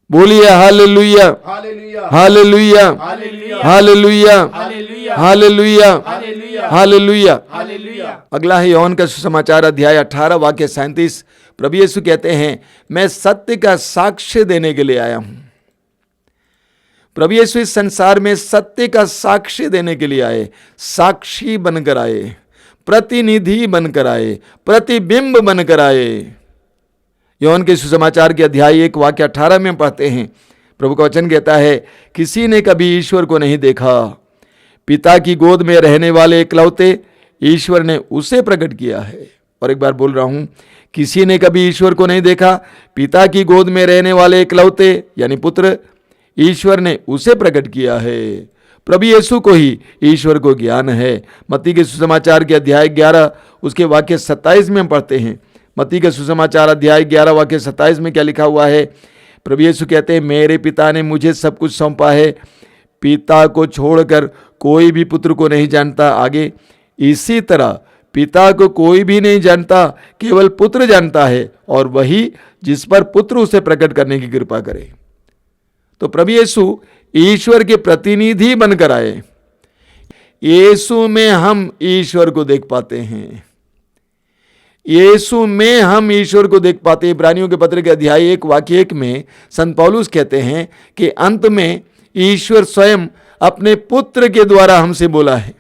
बोलिए हालेलुया, हालेलुया, हालेलुया, हालेलुया, हालेलुया, हालेलुया। हालेलुया, हालेलुया, हालेलुया। हालेलुया। अगला है यूहन्ना का सुसमाचार अध्याय 18 वाक्य 37। प्रभु यीशु कहते हैं, मैं सत्य का साक्ष्य देने के लिए आया हूं। प्रभु यीशु इस संसार में सत्य का साक्ष्य देने के लिए आए, साक्षी बनकर आए, प्रतिनिधि बनकर आए, प्रतिबिंब बनकर आए। यूहन्ना के सुसमाचार के अध्याय 1 वाक्य 18 में पढ़ते हैं, प्रभु का वचन कहता है, किसी ने कभी ईश्वर को नहीं देखा, पिता की गोद में रहने वाले एकलौते ईश्वर ने उसे प्रकट किया है। और एक बार बोल रहा हूं, किसी ने कभी ईश्वर को नहीं देखा, पिता की गोद में रहने वाले एकलौते यानी पुत्र ईश्वर ने उसे प्रकट किया है। प्रभु यीशु को ही ईश्वर को ज्ञान है। मत्ती के सुसमाचार के अध्याय 11 उसके वाक्य 27 में हम पढ़ते हैं। मत्ती के सुसमाचार अध्याय 11 वाक्य 27 में क्या लिखा हुआ है? प्रभु यीशु कहते हैं, मेरे पिता ने मुझे सब कुछ सौंपा है, पिता को छोड़कर कोई भी पुत्र को नहीं जानता। आगे, इसी तरह पिता को कोई भी नहीं जानता, केवल पुत्र जानता है, और वही जिस पर पुत्र उसे प्रकट करने की कृपा करे। तो प्रभु यीशु ईश्वर के प्रतिनिधि बनकर आए। यीशु में हम ईश्वर को देख पाते हैं, यीशु में हम ईश्वर को देख पाते हैं। इब्रानियों के पत्र के अध्याय 1 वाक्य 1 में संत पौलुस कहते हैं कि अंत में ईश्वर स्वयं अपने पुत्र के द्वारा हमसे बोला है।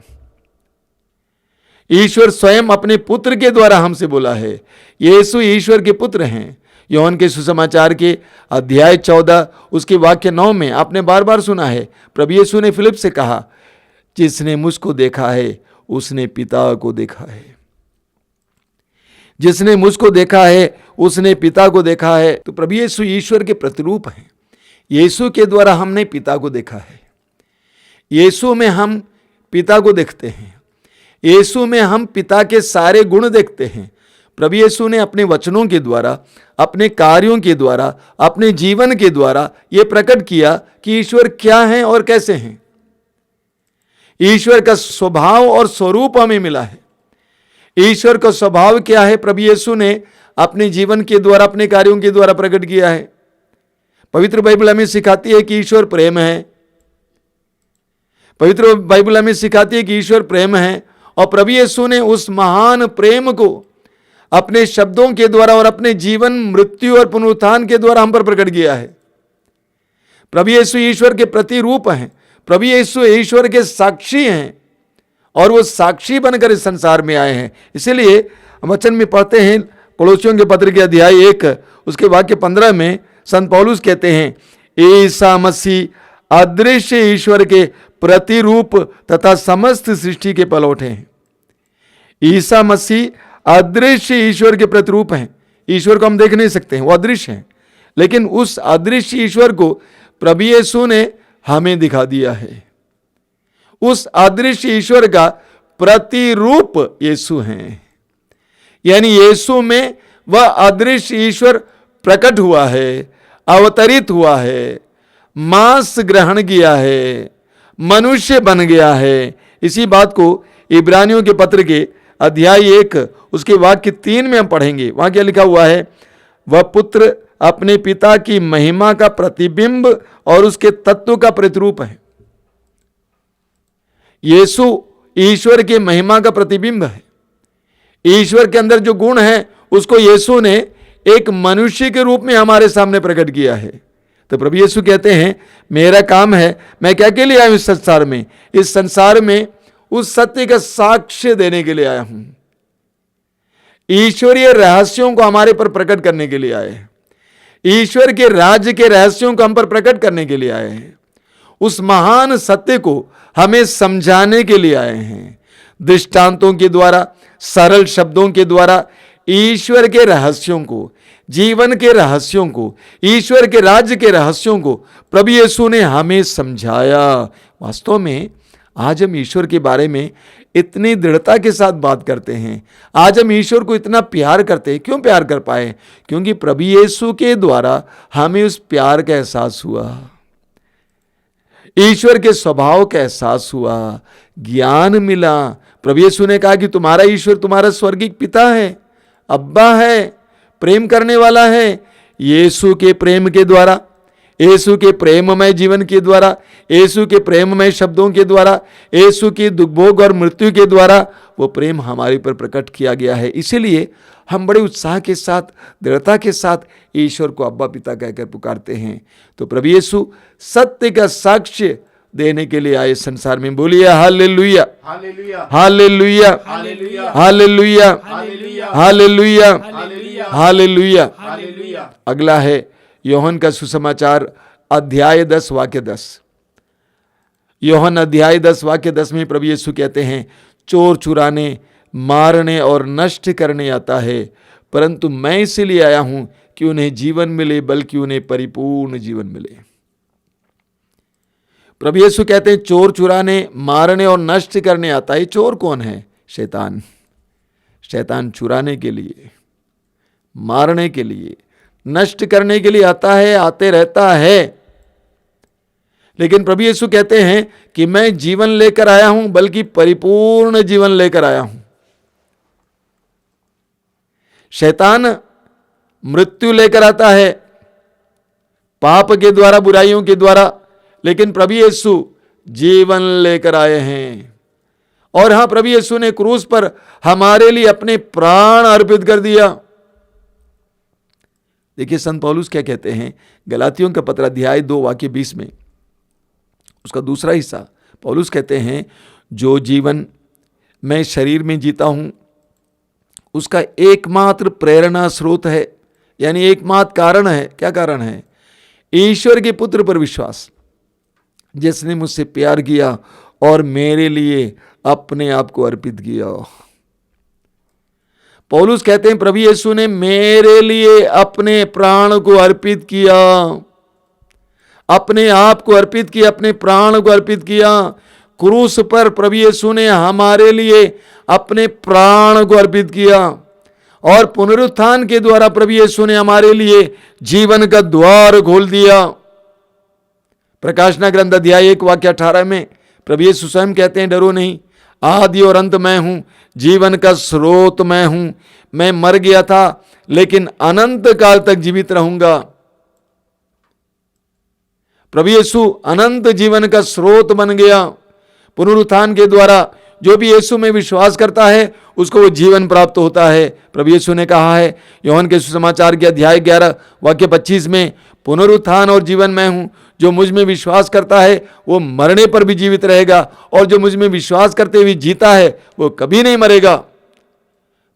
ईश्वर स्वयं अपने पुत्र के द्वारा हमसे बोला है। यीशु ईश्वर के पुत्र हैं। यूहन्ना के सुसमाचार के अध्याय 14 उसके वाक्य 9 में आपने बार बार सुना है, प्रभु यीशु ने फिलिप से कहा, जिसने मुझको देखा है उसने पिता को देखा है। जिसने मुझको देखा है उसने पिता को देखा है। तो प्रभु यीशु ईश्वर के प्रतिरूप हैं। यीशु के द्वारा हमने पिता को देखा है। यीशु में हम पिता को देखते हैं। यीशु में हम पिता के सारे गुण देखते हैं। प्रभु यीशु ने अपने वचनों के द्वारा, अपने कार्यों के द्वारा, अपने जीवन के द्वारा यह प्रकट किया कि ईश्वर क्या है और कैसे हैं। ईश्वर का स्वभाव और स्वरूप हमें मिला है। ईश्वर का स्वभाव क्या है, प्रभु यीशु ने अपने जीवन के द्वारा, अपने कार्यों के द्वारा प्रकट किया है। पवित्र बाइबल हमें सिखाती है कि ईश्वर प्रेम है। पवित्र बाइबल हमें सिखाती है कि ईश्वर प्रेम है, और प्रभु यीशु ने उस महान प्रेम को अपने शब्दों के द्वारा और अपने जीवन, मृत्यु और पुनरुत्थान के द्वारा हम पर प्रकट किया है। प्रभु यीशु ईश्वर के प्रतिरूप हैं। प्रभु यीशु ईश्वर के साक्षी हैं, और वो साक्षी बनकर इस संसार में आए हैं। इसीलिए हम वचन में पढ़ते हैं, कोलोसियों के पत्र के अध्याय 1 उसके वाक्य 15 में संत पौलुस कहते हैं, ईसा मसीह अदृश्य ईश्वर के प्रतिरूप तथा समस्त सृष्टि के पलौठे हैं। ईसा मसीह अदृश्य ईश्वर के प्रतिरूप हैं। ईश्वर को हम देख नहीं सकते हैं, वो अदृश्य हैं, लेकिन उस अदृश्य ईश्वर को प्रभु यीशु ने हमें दिखा दिया है। उस अदृश्य ईश्वर का प्रतिरूप यीशु हैं। यानी यीशु में वह अदृश्य ईश्वर प्रकट हुआ है, अवतरित हुआ है, मांस ग्रहण किया है, मनुष्य बन गया है। इसी बात को इब्रानियों के पत्र के अध्याय 1 उसके वाक्य 3 में हम पढ़ेंगे। वहां क्या लिखा हुआ है? वह पुत्र अपने पिता की महिमा का प्रतिबिंब और उसके तत्व का प्रतिरूप है। यीशु ईश्वर के महिमा का प्रतिबिंब है। ईश्वर के अंदर जो गुण है उसको यीशु ने एक मनुष्य के रूप में हमारे सामने प्रकट किया है। तो प्रभु यीशु कहते हैं, मेरा काम है, मैं क्या के लिए आया हूं इस संसार में? इस संसार में उस सत्य का साक्ष्य देने के लिए आया हूं। ईश्वरीय रहस्यों को हमारे पर प्रकट करने के लिए आए हैं। ईश्वर के राज्य के रहस्यों को हम पर प्रकट करने के लिए आए हैं। उस महान सत्य को हमें समझाने के लिए आए हैं। दृष्टांतों के द्वारा, सरल शब्दों के द्वारा ईश्वर के रहस्यों को, जीवन के रहस्यों को, ईश्वर के राज्य के रहस्यों को प्रभु यीशु ने हमें समझाया। वास्तव में आज हम ईश्वर के बारे में इतनी दृढ़ता के साथ बात करते हैं। आज हम ईश्वर को इतना प्यार करते हैं। क्यों प्यार कर पाए? क्योंकि प्रभु यीशु के द्वारा हमें उस प्यार का एहसास हुआ, ईश्वर के स्वभाव का एहसास हुआ, ज्ञान मिला। प्रभु यीशु ने कहा कि तुम्हारा ईश्वर तुम्हारा स्वर्गीय पिता है, अब्बा है, प्रेम करने वाला है। यीशु के प्रेम के द्वारा, यीशु के प्रेममय जीवन के द्वारा, यीशु के प्रेममय शब्दों के द्वारा, यीशु की दुख भोग और मृत्यु के द्वारा वो प्रेम हमारे पर प्रकट किया गया है। इसीलिए हम बड़े उत्साह के साथ, दृढ़ता के साथ ईश्वर को अब्बा पिता कहकर पुकारते हैं। तो प्रभु यीशु सत्य का साक्ष्य देने के लिए आए संसार में। बोलिए हालेलुया, हालेलुया, हालेलुया, हालेलुया, हालेलुया, हालेलुया, हालेलुया, हालेलुया, हालेलुया। हालेलुया। अगला है योहन का सुसमाचार अध्याय 10 वाक्य 10। योहन अध्याय 10 वाक्य 10 में प्रभु यीशु कहते हैं, चोर चुराने, मारने और नष्ट करने आता है, परंतु मैं इसीलिए आया हूं कि उन्हें जीवन मिले, बल्कि उन्हें परिपूर्ण जीवन मिले। प्रभु यीशु कहते हैं चोर चुराने, मारने और नष्ट करने आता है। चोर कौन है? शैतान। शैतान चुराने के लिए, मारने के लिए, नष्ट करने के लिए आता है, आते रहता है। लेकिन प्रभु यीशु कहते हैं कि मैं जीवन लेकर आया हूं, बल्कि परिपूर्ण जीवन लेकर आया हूं। शैतान मृत्यु लेकर आता है पाप के द्वारा, बुराइयों के द्वारा, लेकिन प्रभु यीशु जीवन लेकर आए हैं। और हां, प्रभु यीशु ने क्रूस पर हमारे लिए अपने प्राण अर्पित कर दिया। देखिए संत पौलुस क्या कहते हैं गलातियों का पत्र अध्याय 2 वाक्य 20 में, उसका दूसरा हिस्सा। पौलुस कहते हैं, जो जीवन मैं शरीर में जीता हूं उसका एकमात्र प्रेरणा स्रोत है, यानी एकमात्र कारण है। क्या कारण है? ईश्वर के पुत्र पर विश्वास, जिसने मुझसे प्यार किया और मेरे लिए अपने आप को अर्पित किया। पौलुस कहते हैं प्रभु यीशु ने मेरे लिए अपने प्राण को अर्पित किया, अपने आप को अर्पित किया, अपने प्राण को अर्पित किया। क्रूस पर प्रभु यीशु ने हमारे लिए अपने प्राण को अर्पित किया, और पुनरुत्थान के द्वारा प्रभु यीशु ने हमारे लिए जीवन का द्वार खोल दिया। प्रकाशना ग्रंथ अध्याय 1 वाक्य 18 में प्रभु यीशु स्वयं कहते हैं, डरो नहीं, आदि और अंत मैं हूं, जीवन का स्रोत मैं हूं। मैं मर गया था, लेकिन अनंत काल तक जीवित रहूंगा। प्रभु यीशु अनंत जीवन का स्रोत बन गया। पुनरुत्थान के द्वारा जो भी यीशु में विश्वास करता है उसको वो जीवन प्राप्त होता है। प्रभु यीशु ने कहा है योहन के सुसमाचार के अध्याय 11 वाक्य 25 में, पुनरुत्थान और जीवन मैं हूं, जो मुझ में विश्वास करता है वो मरने पर भी जीवित रहेगा, और जो मुझ में विश्वास करते हुए जीता है वो कभी नहीं मरेगा।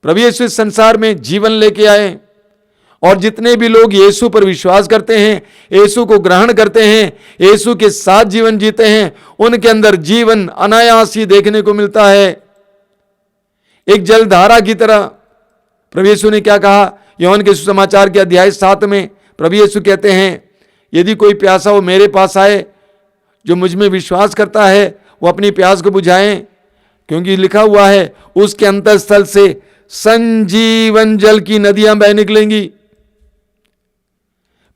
प्रभु यीशु इस संसार में जीवन लेके आए, और जितने भी लोग यीशु पर विश्वास करते हैं, यीशु को ग्रहण करते हैं, यीशु के साथ जीवन जीते हैं, उनके अंदर जीवन अनायास ही देखने को मिलता है, एक जलधारा की तरह। प्रभु यीशु ने क्या कहा योहन के सुसमाचार के अध्याय 7 में? प्रभु यीशु कहते हैं, यदि कोई प्यासा हो मेरे पास आए, जो मुझ में विश्वास करता है वो अपनी प्यास को बुझाए, क्योंकि लिखा हुआ है उसके अंतःस्थल से संजीवन जल की नदियां बह निकलेंगी।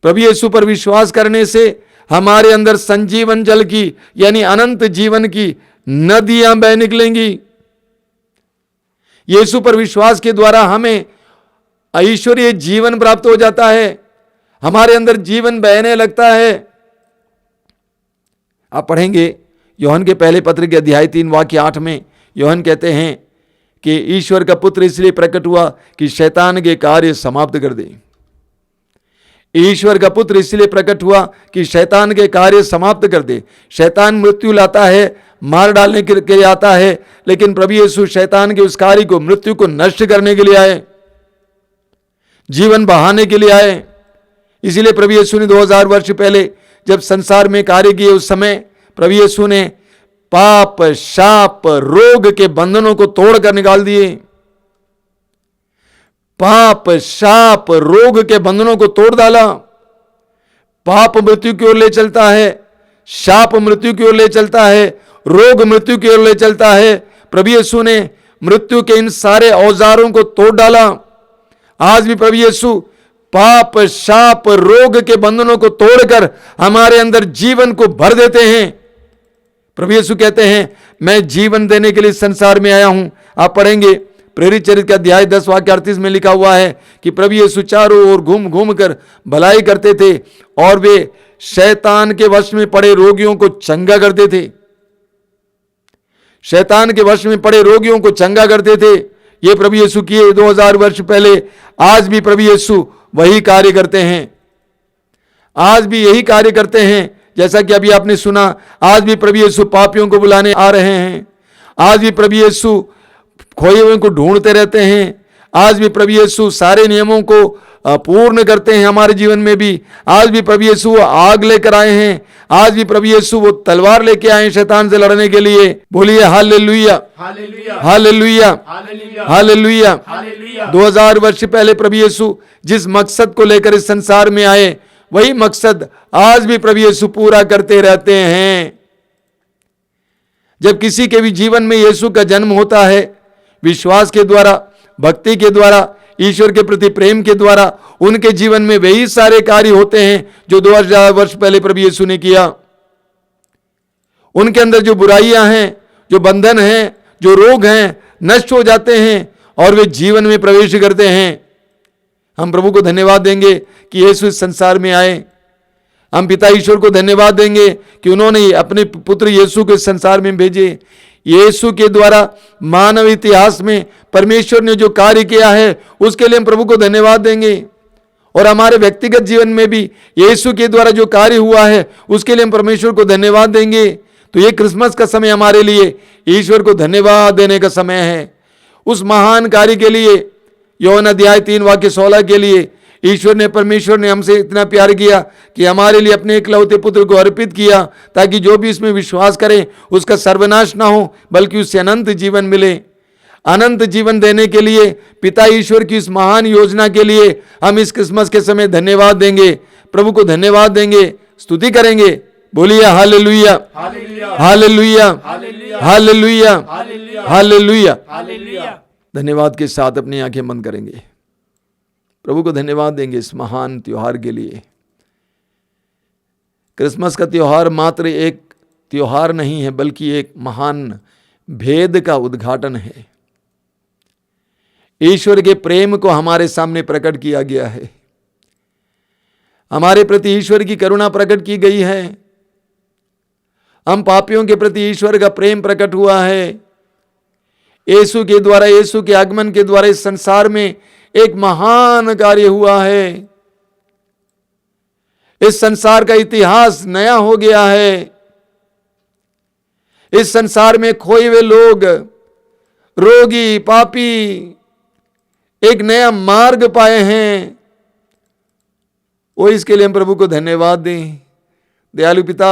प्रभु यीशु पर विश्वास करने से हमारे अंदर संजीवन जल की, यानी अनंत जीवन की नदियां बह निकलेंगी। यीशु पर विश्वास के द्वारा हमें ऐश्वर्य जीवन प्राप्त हो जाता है, हमारे अंदर जीवन बहने लगता है। आप पढ़ेंगे योहन के पहले पत्र के अध्याय 3 वाक्य 8 में, योहन कहते हैं कि ईश्वर का पुत्र इसलिए प्रकट हुआ कि शैतान के कार्य समाप्त कर दे। ईश्वर का पुत्र इसलिए प्रकट हुआ कि शैतान के कार्य समाप्त कर दे। शैतान मृत्यु लाता है, मार डालने के लिए आता है, लेकिन प्रभु यीशु शैतान के उस कार्य को, मृत्यु को नष्ट करने के लिए आए, जीवन बहाने के लिए आए। इसीलिए प्रभु यीशु ने 2000 वर्ष पहले जब संसार में कार्य किए, उस समय प्रभु यीशु ने पाप, शाप, रोग के बंधनों को तोड़कर निकाल दिए। पाप, शाप, रोग के बंधनों को तोड़ डाला। पाप मृत्यु की ओर ले चलता है, शाप मृत्यु की ओर ले चलता है, रोग मृत्यु की ओर ले चलता है। प्रभु यीशु ने मृत्यु के इन सारे औजारों को तोड़ डाला। आज भी प्रभु यीशु पाप, शाप, रोग के बंधनों को तोड़कर हमारे अंदर जीवन को भर देते हैं। प्रभु यीशु कहते हैं मैं जीवन देने के लिए संसार में आया हूं। आप पढ़ेंगे प्रेरित चरित्र का अध्याय 10 वाक्य 38 में लिखा हुआ है कि प्रभु यीशु चारों ओर घूम घूम कर भलाई करते थे और वे शैतान के वश में पड़े रोगियों को चंगा करते थे। शैतान के वश में पड़े रोगियों को चंगा करते थे। ये प्रभु यीशु किए 2000 वर्ष पहले, आज भी प्रभु यीशु वही कार्य करते हैं। आज भी यही कार्य करते हैं। जैसा कि अभी आपने सुना, आज भी प्रभु यीशु पापियों को बुलाने आ रहे हैं। आज भी प्रभु यीशु खोए हुए को ढूंढते रहते हैं। आज भी प्रभु यीशु सारे नियमों को पूर्ण करते हैं हमारे जीवन में भी। आज भी प्रभु यीशु वो आग लेकर आए हैं। आज भी प्रभु यीशु वो तलवार लेके आए हैं शैतान से लड़ने के लिए। बोलिए हालेलुया, हालेलुया, हालेलुया, हालेलुया, हालेलुया। हालेलुया। 2000 वर्ष पहले प्रभु यीशु जिस मकसद को लेकर इस संसार में आए, वही मकसद आज भी प्रभु यीशु पूरा करते रहते हैं। जब किसी के भी जीवन में यीशु का जन्म होता है, विश्वास के द्वारा, भक्ति के द्वारा, ईश्वर के प्रति प्रेम के द्वारा, उनके जीवन में वही सारे कार्य होते हैं जो 2000 वर्ष पहले प्रभु यीशु ने किया। उनके अंदर जो बुराइयां हैं, जो बंधन हैं, जो रोग हैं, नष्ट हो जाते हैं और वे जीवन में प्रवेश करते हैं। हम प्रभु को धन्यवाद देंगे कि यीशु इस संसार में आए। हम पिता ईश्वर को धन्यवाद देंगे कि उन्होंने अपने पुत्र यीशु को इस संसार में भेजे। यीशु के द्वारा मानव इतिहास में परमेश्वर ने जो कार्य किया है, उसके लिए हम प्रभु को धन्यवाद देंगे। और हमारे व्यक्तिगत जीवन में भी यीशु के द्वारा जो कार्य हुआ है, उसके लिए हम परमेश्वर को धन्यवाद देंगे। तो ये क्रिसमस का समय हमारे लिए ईश्वर को धन्यवाद देने का समय है। उस महान कार्य के लिए, योहन्ना अध्याय 3 वाक्य 16 के लिए, परमेश्वर ने हमसे इतना प्यार किया कि हमारे लिए अपने इकलौते पुत्र को अर्पित किया, ताकि जो भी इसमें विश्वास करे उसका सर्वनाश ना हो, बल्कि उससे अनंत जीवन मिले। अनंत जीवन देने के लिए पिता ईश्वर की इस महान योजना के लिए हम इस क्रिसमस के समय धन्यवाद देंगे, प्रभु को धन्यवाद देंगे, स्तुति करेंगे। बोलिए हालेलुया, हालेलुया, हालेलुया, हालेलुया। धन्यवाद के साथ अपनी आंखें बंद करेंगे, प्रभु को धन्यवाद देंगे इस महान त्योहार के लिए। क्रिसमस का त्योहार मात्र एक त्योहार नहीं है, बल्कि एक महान भेद का उद्घाटन है। ईश्वर के प्रेम को हमारे सामने प्रकट किया गया है। हमारे प्रति ईश्वर की करुणा प्रकट की गई है। हम पापियों के प्रति ईश्वर का प्रेम प्रकट हुआ है। यीशु के द्वारा, यीशु के आगमन के द्वारा इस संसार में एक महान कार्य हुआ है। इस संसार का इतिहास नया हो गया है। इस संसार में खोए हुए लोग, रोगी, पापी एक नया मार्ग पाए हैं। वो इसके लिए हम प्रभु को धन्यवाद दें। दयालु पिता,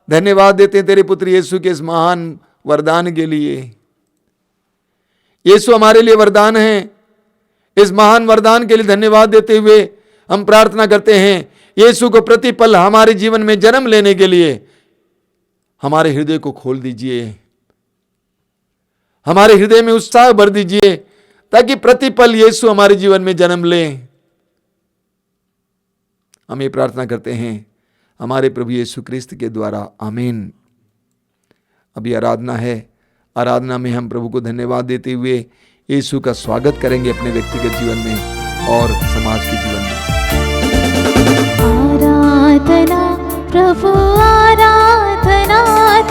धन्यवाद देते हैं तेरे पुत्र यीशु के इस महान वरदान के लिए। यीशु हमारे लिए वरदान है। इस महान वरदान के लिए धन्यवाद देते हुए हम प्रार्थना करते हैं, यीशु को प्रतिपल हमारे जीवन में जन्म लेने के लिए हमारे हृदय को खोल दीजिए, हमारे हृदय में उत्साह भर दीजिए, ताकि प्रतिपल यीशु हमारे जीवन में जन्म ले। हम ये प्रार्थना करते हैं हमारे प्रभु यीशु क्रिस्त के द्वारा, आमीन। अभी आराधना है। आराधना में हम प्रभु को धन्यवाद देते हुए यीशु का स्वागत करेंगे अपने व्यक्तिगत जीवन में और समाज के जीवन में। आराधना प्रभु आराधना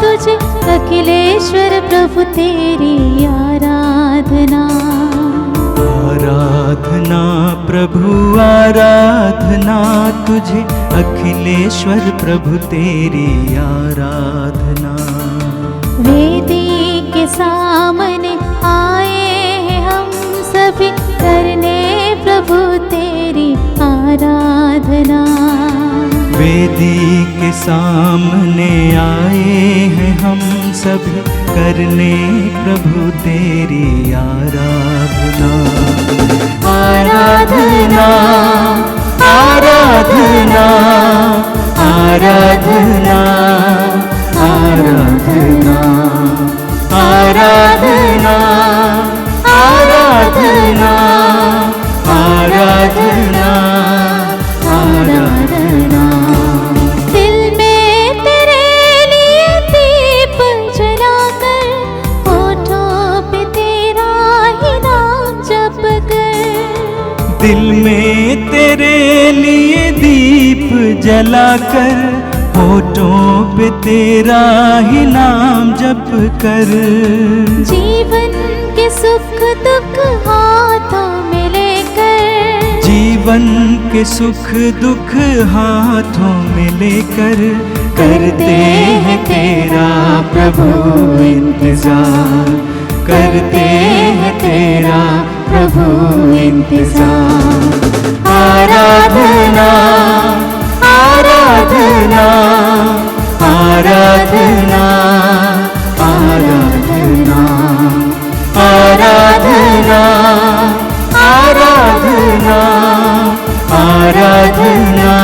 तुझे, अखिलेश्वर प्रभु तेरी आराधना। आराधना प्रभु आराधना तुझे, अखिलेश्वर प्रभु तेरी आराधना। वेदी के सामने आए हैं हम सभी, करने प्रभु तेरी आराधना। वेदी के सामने आए हैं हम सभी, करने प्रभु तेरी आराधना। आराधना, आराधना, आराधना, आराधना, आराधना, आराधना, आराधना, आराधना। दिल में तेरे लिए दीप जलाकर, होठों पे तेरा ही नाम दिल में तेरे लिए दीप जलाकर, होठों पे तेरा ही नाम जप कर। जीवन के सुख दुख हाथों में लेकर, जीवन के सुख दुख हाथों में लेकर, करते हैं तेरा प्रभु इंतजार, करते हैं तेरा प्रभु इंतजार। आराधना आराधना आराधना आराधना आराधना आराधना आराधना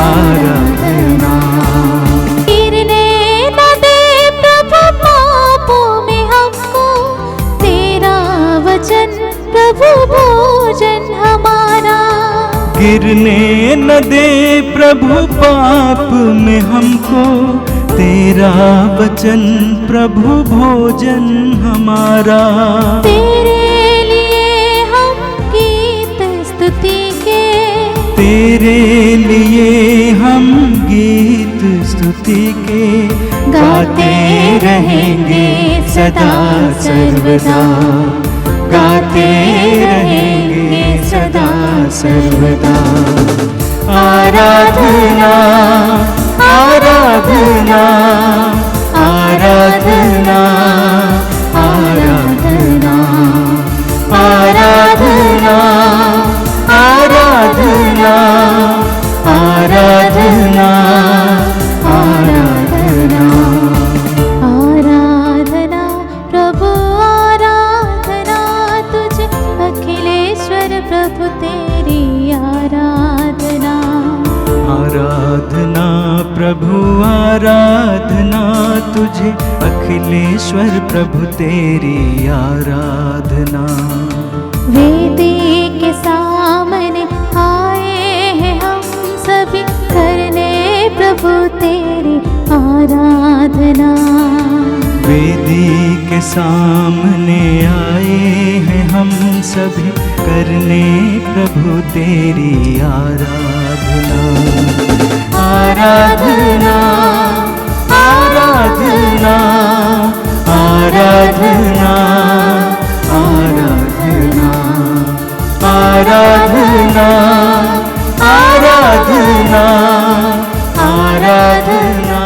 आराधना। गिरने न दे प्रभु पापों में हमको, तेरा वचन प्रभु भोजन हमारा। गिरने न दे प्रभु पाप में हमको, तेरा वचन प्रभु भोजन हमारा। तेरे लिए हम गीत स्तुति के, तेरे लिए हम गीत स्तुति के गाते रहेंगे सदा सर्वदा, गाते रहेंगे सदा सर्वदा। आराधना आराधना आराधना आराधना आराधना आराधना आराधना आराधना। आराधना प्रभु आराधना तुझे, अखिलेश्वर प्रभु तेरी आराधना। आराधना प्रभु आराधना तुझे, अखिलेश्वर प्रभु तेरी आराधना। वेदी के सामने आए हैं हम सभी, करने प्रभु तेरी आराधना। वेदी के सामने आए हैं हम सभी, करने प्रभु तेरी आराधना। आराधना आराधना आराधना आराधना आराधना आराधना आराधना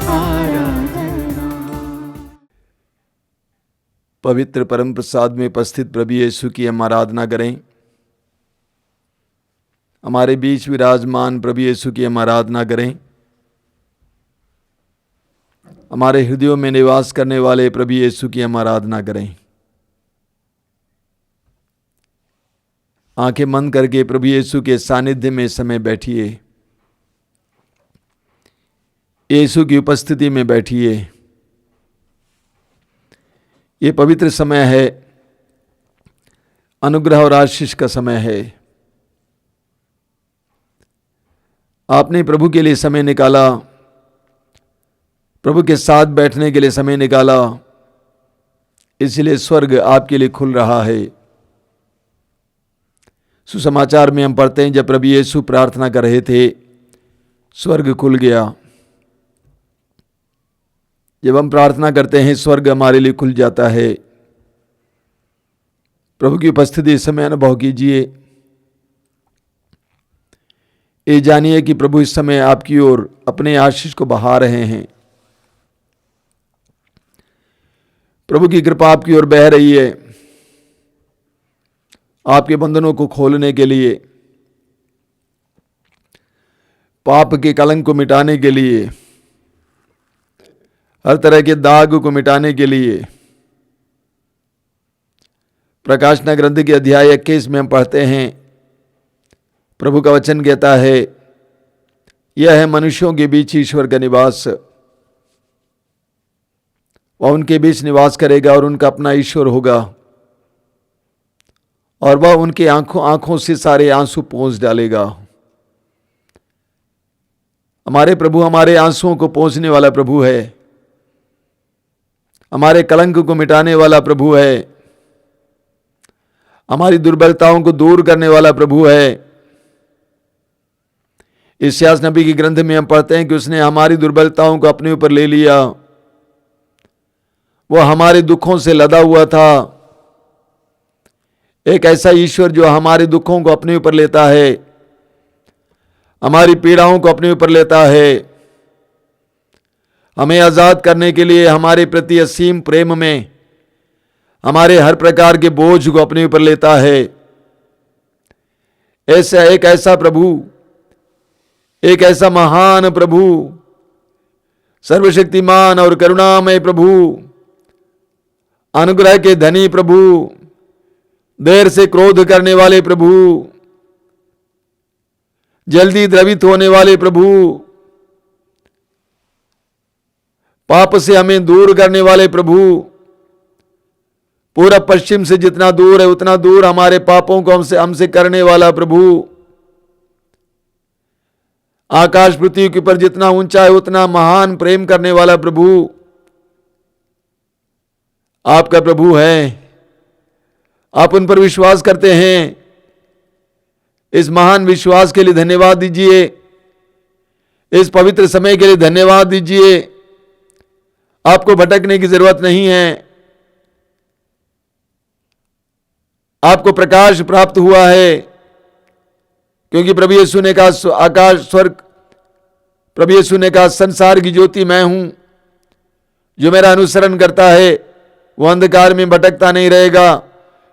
आराधना। पवित्र परम प्रसाद में उपस्थित प्रभु यीशु की हम आराधना करें। हमारे बीच विराजमान प्रभु यीशु की हम आराधना करें। हमारे हृदयों में निवास करने वाले प्रभु यीशु की हम आराधना करें। आंखें बंद करके प्रभु यीशु के सानिध्य में समय बैठिए, यीशु की उपस्थिति में बैठिए। ये पवित्र समय है, अनुग्रह और आशीष का समय है। आपने प्रभु के लिए समय निकाला, प्रभु के साथ बैठने के लिए समय निकाला, इसलिए स्वर्ग आपके लिए खुल रहा है। सुसमाचार में हम पढ़ते हैं, जब प्रभु यीशु प्रार्थना कर रहे थे, स्वर्ग खुल गया। जब हम प्रार्थना करते हैं, स्वर्ग हमारे लिए खुल जाता है। प्रभु की उपस्थिति इस समय अनुभव कीजिए। ये जानिए कि प्रभु इस समय आपकी ओर अपने आशीष को बहा रहे हैं। प्रभु की कृपा आपकी ओर बह रही है, आपके बंधनों को खोलने के लिए, पाप के कलंक को मिटाने के लिए, हर तरह के दाग को मिटाने के लिए। प्रकाशना ग्रंथ के अध्याय 21 में हम पढ़ते हैं, प्रभु का वचन कहता है, यह है मनुष्यों के बीच ईश्वर का निवास। वह उनके बीच निवास करेगा और उनका अपना ईश्वर होगा, और वह उनके आंखों से सारे आंसू पोंछ डालेगा। हमारे प्रभु हमारे आंसुओं को पोंछने वाला प्रभु है, हमारे कलंक को मिटाने वाला प्रभु है। हमारी दुर्बलताओं को दूर करने वाला प्रभु है। इस्यास नबी की ग्रंथ में हम पढ़ते हैं कि उसने हमारी दुर्बलताओं को अपने ऊपर ले लिया। वो हमारे दुखों से लदा हुआ था। एक ऐसा ईश्वर जो हमारे दुखों को अपने ऊपर लेता है, हमारी पीड़ाओं को अपने ऊपर लेता है, हमें आजाद करने के लिए हमारे प्रति असीम प्रेम में हमारे हर प्रकार के बोझ को अपने ऊपर लेता है। ऐसा एक ऐसा प्रभु, एक ऐसा महान प्रभु, सर्वशक्तिमान और करुणामय प्रभु, अनुग्रह के धनी प्रभु, देर से क्रोध करने वाले प्रभु, जल्दी द्रवित होने वाले प्रभु, पाप से हमें दूर करने वाले प्रभु, पूरब पश्चिम से जितना दूर है उतना दूर हमारे पापों को हमसे करने वाला प्रभु, आकाश पृथ्वी के ऊपर जितना ऊंचा है उतना महान प्रेम करने वाला प्रभु आपका प्रभु है। आप उन पर विश्वास करते हैं। इस महान विश्वास के लिए धन्यवाद दीजिए। इस पवित्र समय के लिए धन्यवाद दीजिए। आपको भटकने की जरूरत नहीं है। आपको प्रकाश प्राप्त हुआ है, क्योंकि प्रभु यीशु ने कहा, आकाश स्वर्ग, प्रभु यीशु ने कहा, संसार की ज्योति मैं हूं, जो मेरा अनुसरण करता है वो अंधकार में भटकता नहीं रहेगा,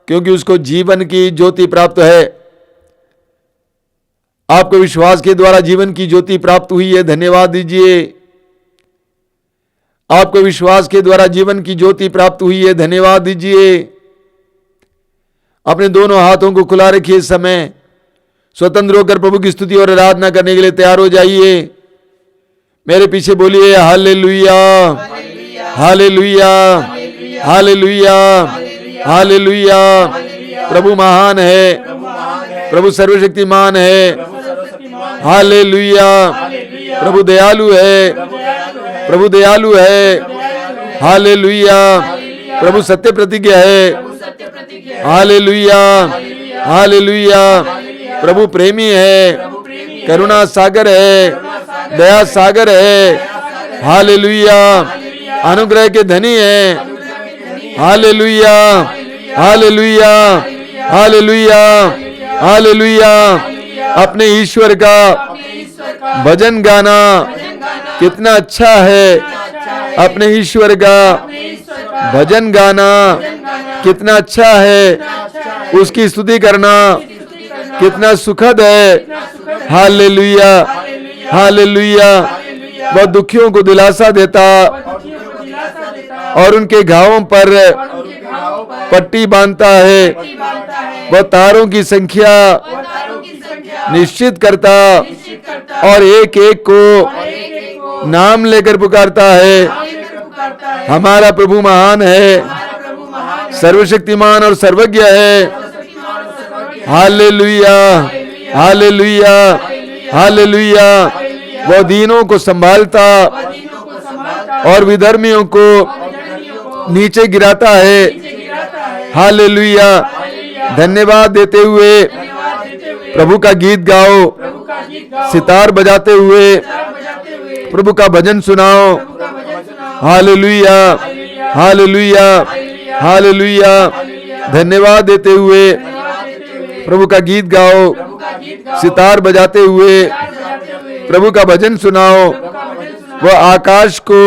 क्योंकि उसको जीवन की ज्योति प्राप्त है। आपको विश्वास के द्वारा जीवन की ज्योति प्राप्त हुई है, धन्यवाद दीजिए। आपको विश्वास के द्वारा जीवन की ज्योति प्राप्त हुई है, धन्यवाद दीजिए। अपने दोनों हाथों को खुला रखिए। इस समय स्वतंत्र होकर प्रभु की स्तुति और आराधना करने के लिए तैयार हो जाइए। मेरे पीछे बोलिए हालेलुया, हालेलुया, हालेलुया, हालेलुया। प्रभु महान है, प्रभु सर्वशक्तिमान है। हालेलुया। प्रभु दयालु है, प्रभु दयालु है। हालेलुया। प्रभु सत्य प्रतिज्ञा है। हालेलुया, हालेलुया। प्रभु प्रेमी है, करुणा सागर है, दया सागर है। हालेलुया। अनुग्रह के धनी है। हालेलुया, हालेलुया, हालेलुया, हालेलुया। अपने ईश्वर का भजन गाना कितना अच्छा है। अपने ईश्वर का भजन गाना कितना अच्छा है। उसकी स्तुति करना कितना सुखद है। Hallelujah, hallelujah. वह दुखियों को दिलासा देता और उनके घावों पर पट्टी बांधता है। वह तारों की संख्या निश्चित करता और एक एक को नाम लेकर पुकारता है। हमारा प्रभु महान है, सर्वशक्तिमान और सर्वज्ञ है। हालेलुया, हालेलुया, हालेलुया। वह दीनों को संभालता और विधर्मियों को नीचे गिराता है। हालेलुया। धन्यवाद देते हुए प्रभु का गीत गाओ, सितार बजाते हुए प्रभु का भजन सुनाओ। हालेलुया, हालेलुया, हालेलुया। धन्यवाद देते हुए प्रभु का गीत गाओ, सितार बजाते हुए प्रभु का भजन सुनाओ। वह आकाश को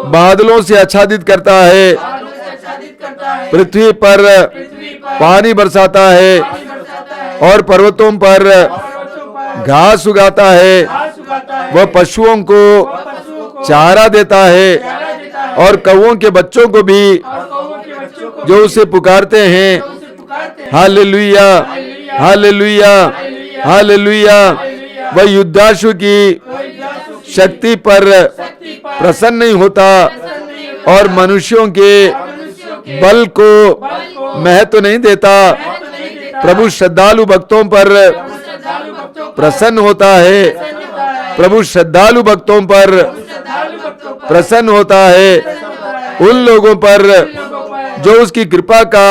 बादलों से आच्छादित करता है, पृथ्वी पर पानी बरसाता है और पर्वतों पर घास उगाता है। वह पशुओं को चारा देता है और कौवों के बच्चों को भी जो उसे पुकारते हैं। हालेलुया, हालेलुया, हालेलुया। वह युद्धाशु की शक्ति पर प्रसन्न नहीं होता और मनुष्यों के बल को महत्व नहीं देता। प्रभु श्रद्धालु भक्तों पर प्रसन्न होता है। प्रभु श्रद्धालु भक्तों पर प्रसन्न होता है। उन लोगों पर जो उसकी कृपा का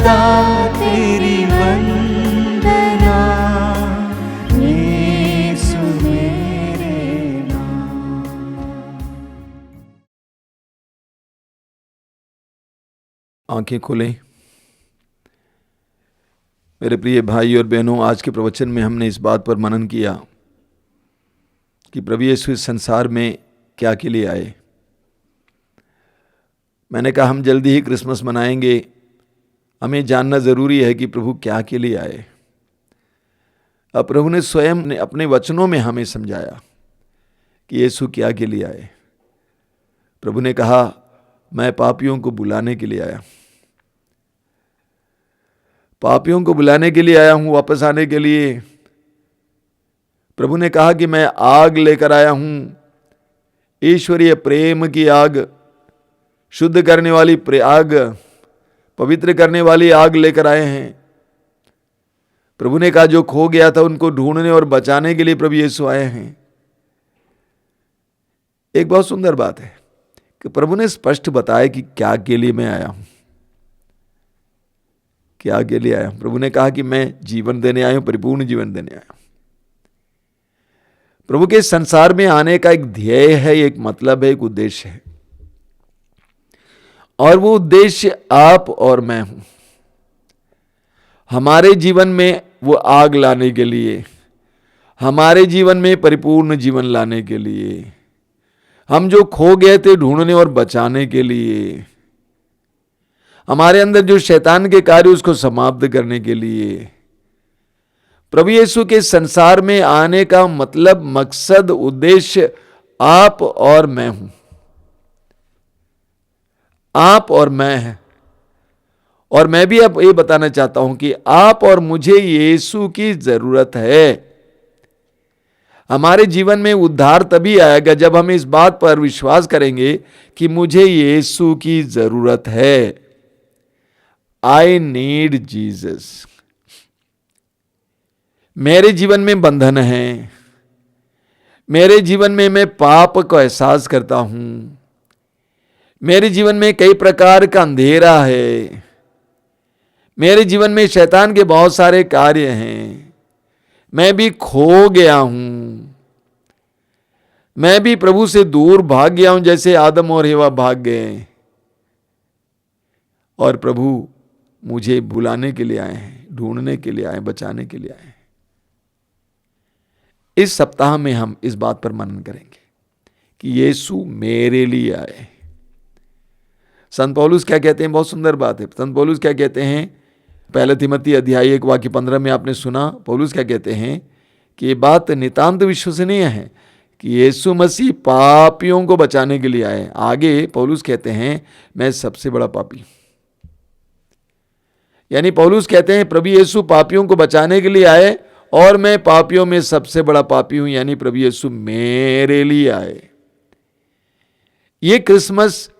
खुदा तेरी वंदना, यीशु मेरे नाम। आंखें खोलें। मेरे प्रिय भाई और बहनों, आज के प्रवचन में हमने इस बात पर मनन किया कि प्रभु यीशु इस संसार में क्या के लिए आए। मैंने कहा हम जल्दी ही क्रिसमस मनाएंगे, हमें जानना ज़रूरी है कि प्रभु क्या के लिए आए। अब प्रभु ने स्वयं ने अपने वचनों में हमें समझाया कि यीशु क्या के लिए आए। प्रभु ने कहा मैं पापियों को बुलाने के लिए आया, पापियों को बुलाने के लिए आया हूं, वापस आने के लिए। प्रभु ने कहा कि मैं आग लेकर आया हूं, ईश्वरीय प्रेम की आग, शुद्ध करने वाली आग, पवित्र करने वाली आग लेकर आए हैं। प्रभु ने कहा जो खो गया था उनको ढूंढने और बचाने के लिए प्रभु यीशु आए हैं। एक बहुत सुंदर बात है कि प्रभु ने स्पष्ट बताया कि क्या के लिए मैं आया हूं, क्या के लिए आया हूं। प्रभु ने कहा कि मैं जीवन देने आया हूं, परिपूर्ण जीवन देने आया हूं। प्रभु के संसार में आने का एक ध्येय है, एक मतलब है, एक उद्देश्य है, और वो उद्देश्य आप और मैं हूं। हमारे जीवन में वो आग लाने के लिए, हमारे जीवन में परिपूर्ण जीवन लाने के लिए, हम जो खो गए थे ढूंढने और बचाने के लिए, हमारे अंदर जो शैतान के कार्य उसको समाप्त करने के लिए। प्रभु यीशु के संसार में आने का मतलब, मकसद, उद्देश्य आप और मैं हूं, आप और मैं हैं। और मैं भी अब ये बताना चाहता हूं कि आप और मुझे यीशु की जरूरत है। हमारे जीवन में उद्धार तभी आएगा जब हम इस बात पर विश्वास करेंगे कि मुझे यीशु की जरूरत है। I need Jesus. मेरे जीवन में बंधन है, मेरे जीवन में मैं पाप को एहसास करता हूं, मेरे जीवन में कई प्रकार का अंधेरा है, मेरे जीवन में शैतान के बहुत सारे कार्य हैं, मैं भी खो गया हूं, मैं भी प्रभु से दूर भाग गया हूं जैसे आदम और हेवा भाग गए। और प्रभु मुझे बुलाने के लिए आए हैं, ढूंढने के लिए आए, बचाने के लिए आए हैं। इस सप्ताह में हम इस बात पर मनन करेंगे कि यीशु मेरे लिए आए। संत पौलुस क्या कहते हैं, बहुत सुंदर बात है। संत पौलुस क्या कहते हैं, पहले तिमोथी अध्याय 1 वाक्य 15 में आपने सुना। पौलुस क्या कहते हैं कि ये बात नितांत विश्वसनीय है कि यीशु मसीह पापियों को बचाने के लिए आए। आगे पौलुस कहते हैं मैं सबसे बड़ा पापी। यानी पौलुस कहते हैं प्रभु यीशु पापियों को बचाने के लिए आए और मैं पापियों में सबसे बड़ा पापी हूं, यानी प्रभु यीशु मेरे लिए आए। ये क्रिसमस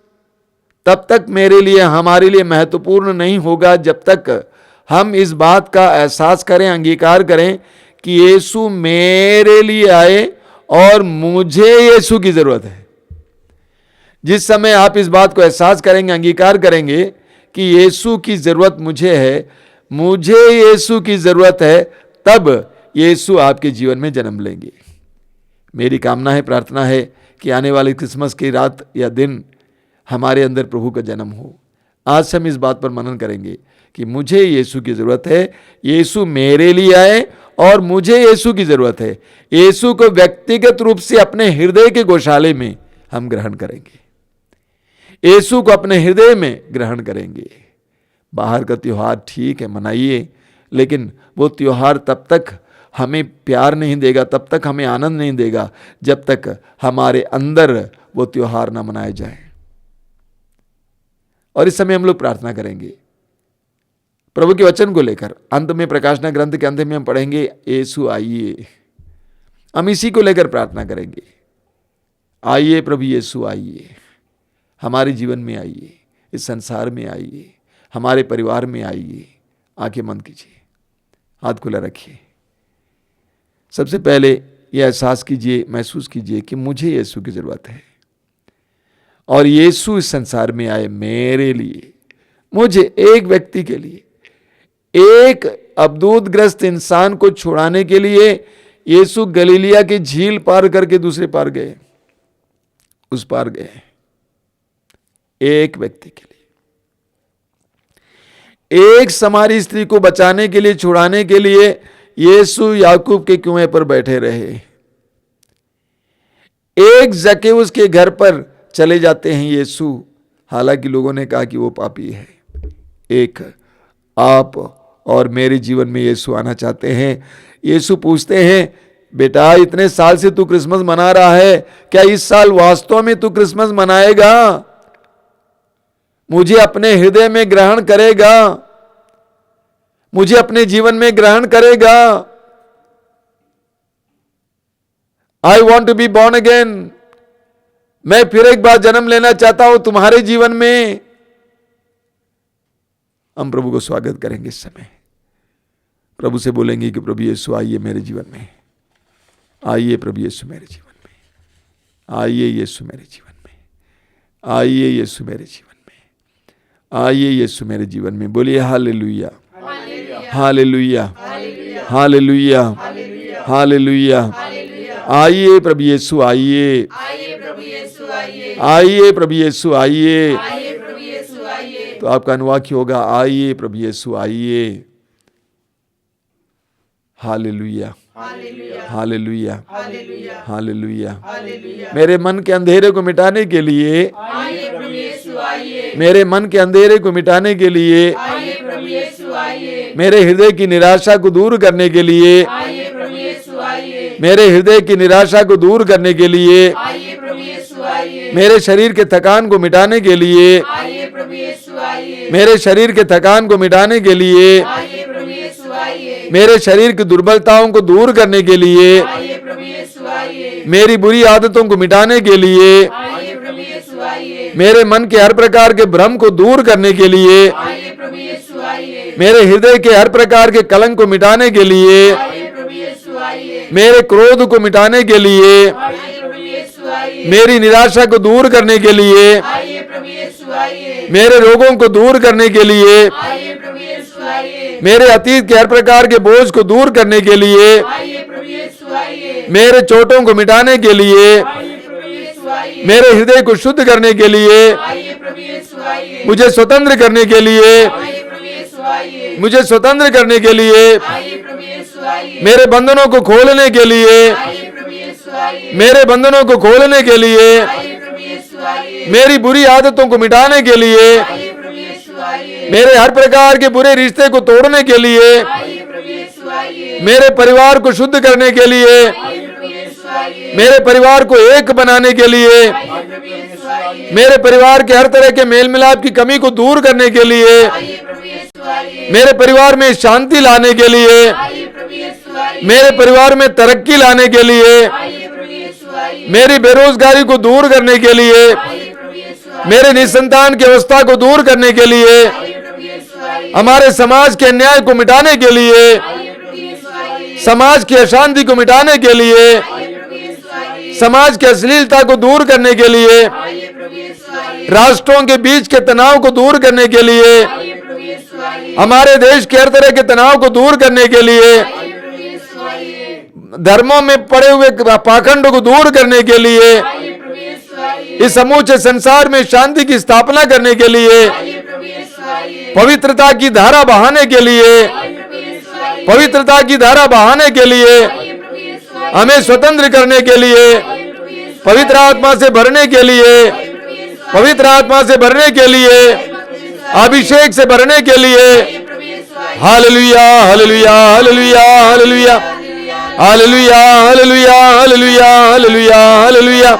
तब तक मेरे लिए, हमारे लिए महत्वपूर्ण नहीं होगा जब तक हम इस बात का एहसास करें, अंगीकार करें कि यीशु मेरे लिए आए और मुझे यीशु की जरूरत है। जिस समय आप इस बात को एहसास करेंगे, अंगीकार करेंगे कि यीशु की जरूरत मुझे है, मुझे यीशु की जरूरत है, तब यीशु आपके जीवन में जन्म लेंगे। मेरी कामना है, प्रार्थना है कि आने वाली क्रिसमस की रात या दिन हमारे अंदर प्रभु का जन्म हो। आज से हम इस बात पर मनन करेंगे कि मुझे यीशु की जरूरत है, यीशु मेरे लिए आए और मुझे यीशु की जरूरत है। यीशु को व्यक्तिगत रूप से अपने हृदय के गौशाले में हम ग्रहण करेंगे, यीशु को अपने हृदय में ग्रहण करेंगे। बाहर का त्योहार ठीक है, मनाइए, लेकिन वो त्योहार तब तक हमें प्यार नहीं देगा, तब तक हमें आनंद नहीं देगा जब तक हमारे अंदर वो त्योहार ना मनाया जाए। और इस समय हम लोग प्रार्थना करेंगे प्रभु के वचन को लेकर। अंत में प्रकाशना ग्रंथ के अंत में हम पढ़ेंगे यीशु आइए। हम इसी को लेकर प्रार्थना करेंगे, आइए प्रभु यीशु आइए, हमारे जीवन में आइए, इस संसार में आइए, हमारे परिवार में आइए। आंखें बंद कीजिए, हाथ खुला रखिए। सबसे पहले यह एहसास कीजिए, महसूस कीजिए कि मुझे यीशु की जरूरत है और यीशु इस संसार में आए मेरे लिए, मुझे, एक व्यक्ति के लिए, एक अबदूतग्रस्त इंसान को छुड़ाने के लिए यीशु गलीलिया की झील पार करके दूसरे पार गए, उस पार गए, एक व्यक्ति के लिए, एक समारी स्त्री को बचाने के लिए, छुड़ाने के लिए यीशु याकूब के कुएं पर बैठे रहे। एक जक्केउस के घर पर चले जाते हैं यीशु, हालांकि लोगों ने कहा कि वो पापी है। एक आप और मेरे जीवन में यीशु आना चाहते हैं। यीशु पूछते हैं, बेटा इतने साल से तू क्रिसमस मना रहा है, क्या इस साल वास्तव में तू क्रिसमस मनाएगा? मुझे अपने हृदय में ग्रहण करेगा? मुझे अपने जीवन में ग्रहण करेगा? I want to be born again. मैं फिर एक बार जन्म लेना चाहता हूं तुम्हारे जीवन में। हम प्रभु को स्वागत करेंगे इस समय। प्रभु से बोलेंगे कि प्रभु यीशु आइए मेरे जीवन में, आइए प्रभु यीशु मेरे जीवन में, आइए यीशु मेरे जीवन में, आइए यीशु मेरे जीवन में, आइए यीशु मेरे जीवन में। बोलिए हालेलुया, हालेलुया, हालेलुया, हालेलुया। आइए प्रभु यीशु आइए, आइए प्रभु यीशु आइए। तो आपका अनुवाक्य होगा, आइए प्रभु यीशु आइए। हालेलुया, हालेलुया, हालेलुया। मेरे मन के अंधेरे को मिटाने के लिए, मेरे मन के अंधेरे को मिटाने के लिए, मेरे हृदय की निराशा को दूर करने के लिए, मेरे हृदय की निराशा को दूर करने के लिए, मेरे शरीर के थकान को मिटाने के लिए, मेरे शरीर के थकान को मिटाने के लिए, मेरे शरीर की दुर्बलताओं को दूर करने के लिए, मेरी बुरी आदतों को मिटाने के लिए, मेरे मन के हर प्रकार के भ्रम को दूर करने के लिए, मेरे हृदय के हर प्रकार के कलंक को मिटाने के लिए, मेरे क्रोध को मिटाने के लिए, मेरी निराशा को दूर करने के लिए, मेरे रोगों को दूर करने के लिए, मेरे अतीत के हर प्रकार के बोझ को दूर करने के लिए, मेरे चोटों को मिटाने के लिए, मेरे हृदय को शुद्ध करने के लिए, मुझे स्वतंत्र करने के लिए, मुझे स्वतंत्र करने के लिए, मेरे बंधनों को खोलने के लिए, मेरे बंधनों को खोलने के लिए, मेरी बुरी आदतों को मिटाने के लिए, मेरे हर प्रकार के बुरे रिश्ते को तोड़ने के लिए, मेरे परिवार को शुद्ध करने के लिए, मेरे परिवार को एक बनाने के लिए, मेरे परिवार के हर तरह के मेल मिलाप की कमी को दूर करने के लिए, मेरे परिवार में शांति लाने के लिए, मेरे परिवार में तरक्की लाने के लिए, मेरी बेरोजगारी को दूर करने के लिए, मेरे निसंतान की अवस्था को दूर करने के लिए, हमारे समाज के अन्याय को मिटाने के लिए, समाज की अशांति को मिटाने के लिए, समाज की अश्लीलता को दूर करने के लिए, राष्ट्रों के बीच के तनाव को दूर करने के लिए, हमारे देश के हर तरह के तनाव को दूर करने के लिए, धर्मों में पड़े हुए पाखंड को दूर करने के लिए, इस समूचे संसार में शांति की स्थापना करने के लिए, पवित्रता की धारा बहाने के लिए, पवित्रता की धारा बहाने के लिए, हमें स्वतंत्र करने के लिए, पवित्र आत्मा से भरने के लिए, पवित्र आत्मा से भरने के लिए, अभिषेक से भरने के लिए। हालेलुया, हालेलुया, हालेलुया, हालेलुया, हालेलुया, हालेलुया, हालेलुया, हालेलुया, हालेलुया,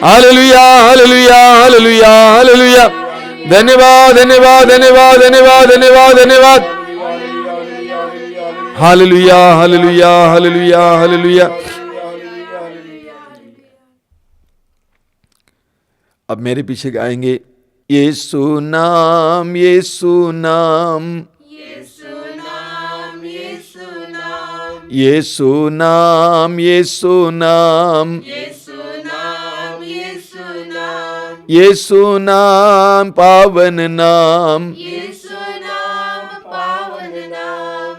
हालेलुया, हालेलुया, हालेलुया, हालेलुया। धन्यवाद, धन्यवाद, धन्यवाद, धन्यवाद, धन्यवाद, धन्यवाद। हालेलुया, हालेलुया, हालेलुया, हालेलुया। अब मेरे पीछे गाएंगे, यीशु नाम, यीशु नाम, यीशु नाम, यीशु नाम, यीशु नाम, यीशु नाम, यीशु नाम पावन नाम, यीशु नाम पावन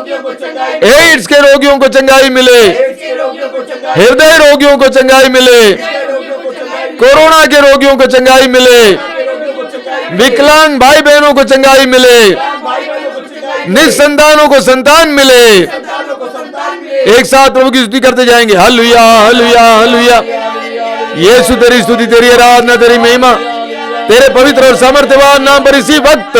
रोगियों को चंगाई एड्स के रोगियों को चंगाई मिले, के रोगियों को चंगाई हृदय रोगियों को चंगाई मिले, रोगियों को चंगाई कोरोना के रोगियों को चंगाई मिले, रोगियों को चंगाई विकलांग भाई बहनों को चंगाई मिले, भाई बहनों को चंगाई निसंतानों को संतान मिले। संतानों को संतान मिले। एक साथ प्रभु की स्तुति करते जाएंगे। हालेलुया हालेलुया हालेलुया। यीशु तेरी स्तुति, तेरी आराधना, तेरी महिमा, तेरे पवित्र और सामर्थ्यवान नाम पर इसी वक्त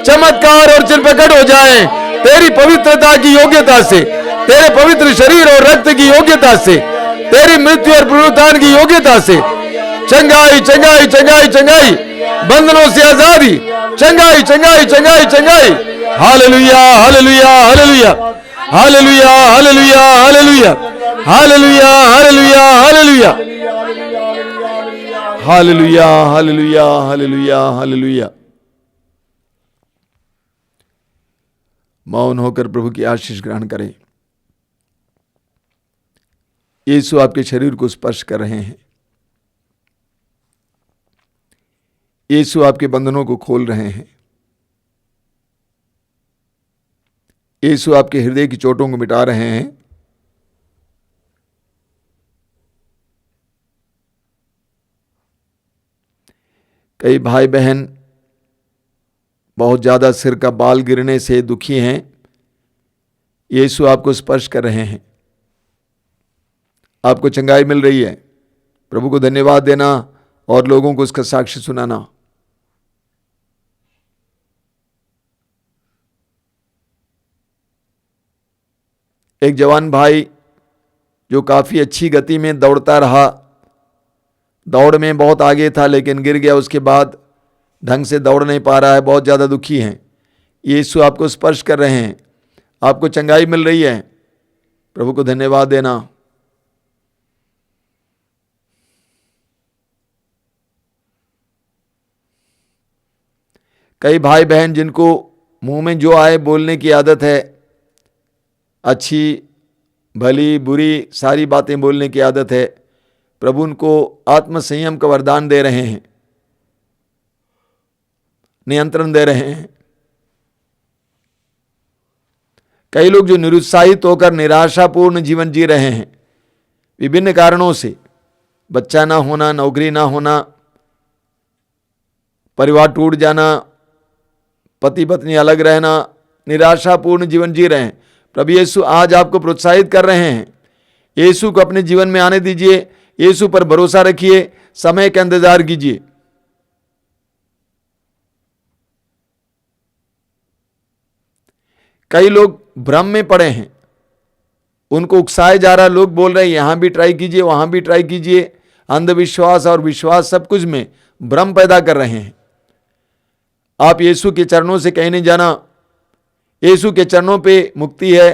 चमत्कार और चिन्ह प्रकट हो जाए। तेरी पवित्रता की योग्यता से, तेरे पवित्र शरीर और रक्त की योग्यता से, तेरी मृत्यु और पुनरुत्थान की योग्यता से चंगाई चंगाई चंगाई चंगाई, बंधनों से आजादी, चंगाई चंगाई चंगाई चंगाई। हालेलुया हालेलुया हालेलुया हालेलुया हालेलुया हालेलुया हालेलुया हालेलुया हालेलुया हालेलुया हालेलुया हालेलुया हालेलुया। मौन होकर प्रभु की आशीष ग्रहण करें। यीशु आपके शरीर को स्पर्श कर रहे हैं। यीशु आपके बंधनों को खोल रहे हैं। यीशु आपके हृदय की चोटों को मिटा रहे हैं। कई भाई बहन बहुत ज्यादा सिर का बाल गिरने से दुखी हैं। यीशु आपको स्पर्श कर रहे हैं, आपको चंगाई मिल रही है। प्रभु को धन्यवाद देना और लोगों को उसका साक्ष्य सुनाना। एक जवान भाई जो काफी अच्छी गति में दौड़ता रहा, दौड़ में बहुत आगे था, लेकिन गिर गया। उसके बाद ढंग से दौड़ नहीं पा रहा है, बहुत ज़्यादा दुखी हैं। यीशु आपको स्पर्श कर रहे हैं, आपको चंगाई मिल रही है। प्रभु को धन्यवाद देना। कई भाई बहन जिनको मुंह में जो आए बोलने की आदत है, अच्छी भली बुरी सारी बातें बोलने की आदत है, प्रभु उनको आत्म संयम का वरदान दे रहे हैं, नियंत्रण दे रहे हैं। कई लोग जो निरुत्साहित होकर निराशापूर्ण जीवन जी रहे हैं विभिन्न कारणों से, बच्चा ना होना, नौकरी ना होना, परिवार टूट जाना, पति पत्नी अलग रहना, निराशापूर्ण जीवन जी रहे हैं। प्रभु यीशु आज आपको प्रोत्साहित कर रहे हैं। यीशु को अपने जीवन में आने दीजिए, यीशु पर भरोसा रखिए, समय का इंतजार कीजिए। कई लोग भ्रम में पड़े हैं, उनको उकसाए जा रहा, लोग बोल रहे हैं यहां भी ट्राई कीजिए, वहां भी ट्राई कीजिए। अंधविश्वास और विश्वास सब कुछ में भ्रम पैदा कर रहे हैं। आप यीशु के चरणों से कहीं नहीं जाना। यीशु के चरणों पे मुक्ति है,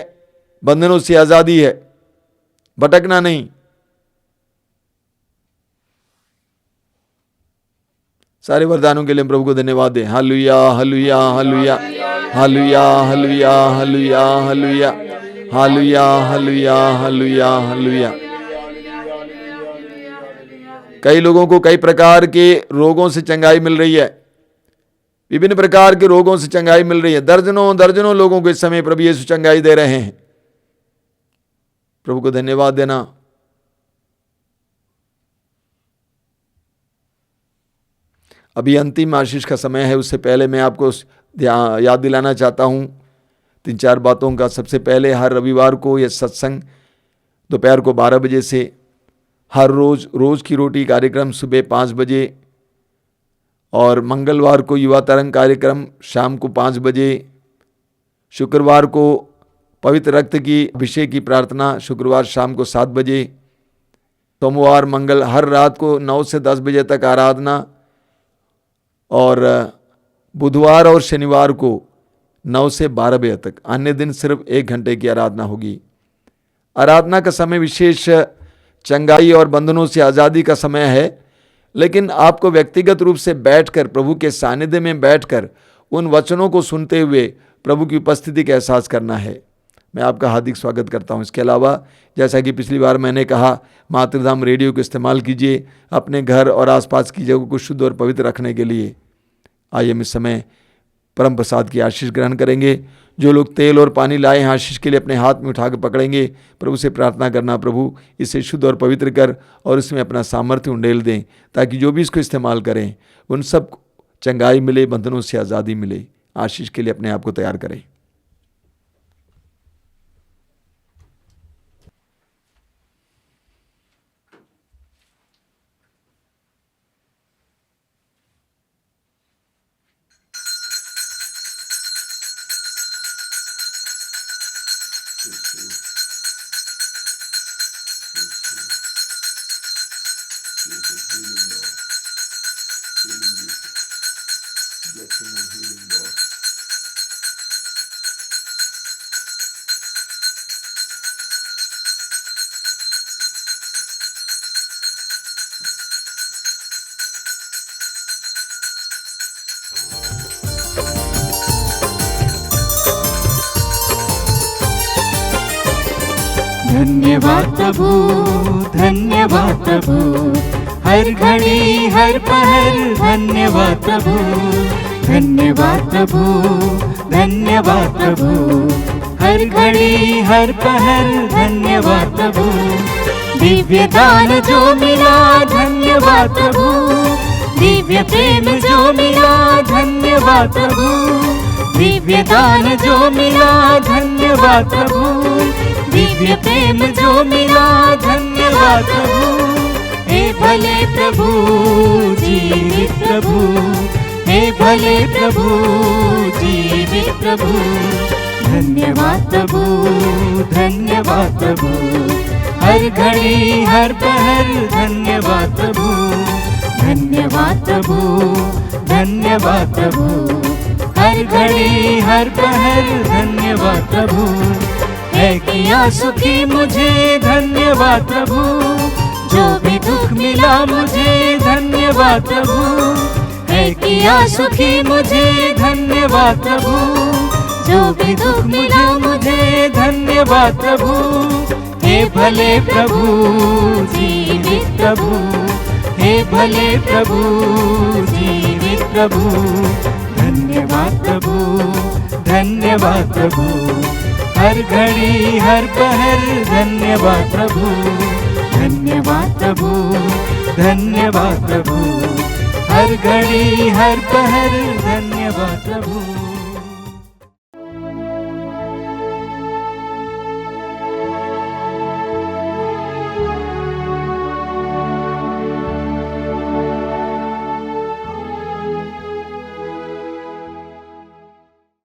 बंधनों से आजादी है, भटकना नहीं। सारे वरदानों के लिए प्रभु को धन्यवाद दें। हालेलुया हालेलुया हालेलुया हालेलुया हालेलुया हालेलुया हालेलुया हालेलुया हालेलुया हालेलुया हालेलुया। कई लोगों को कई प्रकार के रोगों से चंगाई मिल रही है, विभिन्न प्रकार के रोगों से चंगाई मिल रही है। दर्जनों दर्जनों लोगों को इस समय प्रभु यीशु चंगाई दे रहे हैं। प्रभु को धन्यवाद देना। अभी अंतिम आशीष का समय है, उससे पहले मैं आपको याद दिलाना चाहता हूं 3-4 बातों का। सबसे पहले हर रविवार को यह सत्संग दोपहर को 12 बजे से, हर रोज की रोटी कार्यक्रम सुबह 5 बजे, और मंगलवार को युवा तरंग कार्यक्रम शाम को 5 बजे, शुक्रवार को पवित्र रक्त की अभिषेक की प्रार्थना शुक्रवार शाम को 7 बजे, सोमवार मंगल हर रात को 9 से 10 बजे तक आराधना, और बुधवार और शनिवार को 9 से 12 बजे तक। अन्य दिन सिर्फ 1 घंटे की आराधना होगी। आराधना का समय विशेष चंगाई और बंधनों से आज़ादी का समय है, लेकिन आपको व्यक्तिगत रूप से बैठकर, प्रभु के सानिध्य में बैठकर उन वचनों को सुनते हुए प्रभु की उपस्थिति का एहसास करना है। मैं आपका हार्दिक स्वागत करता हूं। इसके अलावा जैसा कि पिछली बार मैंने कहा, मातृधाम रेडियो को इस्तेमाल कीजिए अपने घर और आसपास की जगह को शुद्ध और पवित्र रखने के लिए। आइए हम इस समय परम प्रसाद की आशीष ग्रहण करेंगे। जो लोग तेल और पानी लाए हैं आशीष के लिए अपने हाथ में उठा के पकड़ेंगे। प्रभु से प्रार्थना करना, प्रभु इसे शुद्ध और पवित्र कर और इसमें अपना सामर्थ्य उंडेल दें, ताकि जो भी इसको इस्तेमाल करें उन सब चंगाई मिले, बंधनों से आज़ादी मिले। आशीष के लिए अपने आप को तैयार करें। धन्यवाद प्रभु, धन्यवाद प्रभु, हर घड़ी हर पहर धन्यवाद प्रभु, धन्यवाद प्रभु, धन्यवाद प्रभु, हर घड़ी हर पहर धन्यवाद प्रभु। दिव्य दान जो मिला धन्यवाद प्रभु, दिव्य प्रेम जो मिला धन्यवाद प्रभु, दिव्य दान जो मिला धन्यवाद प्रभु, दिव्य प्रेम जो मिला धन्यवाद प्रभु। हे भले प्रभु, जीवित प्रभु, हे भले प्रभु, जीवित प्रभु, धन्यवाद प्रभु, धन्यवाद प्रभु, हर घड़ी हर पहर धन्यवाद प्रभु, धन्यवाद प्रभु, धन्यवाद प्रभु, हर घड़ी हर पहर धन्यवाद प्रभु। है किया सुखी मुझे धन्यवाद प्रभु, जो भी दुख मिला मुझे धन्यवाद प्रभु, है किया सुखी मुझे धन्यवाद प्रभु, जो भी दुख मिला मुझे धन्यवाद प्रभु। हे भले प्रभु, जीवित प्रभु, हे भले प्रभु, जीवित प्रभु, धन्यवाद प्रभु, धन्यवाद प्रभु, हर घड़ी हर पहर धन्यवाद प्रभु, धन्यवाद प्रभु, धन्यवाद प्रभु, हर घड़ी हर पहर धन्यवाद प्रभु।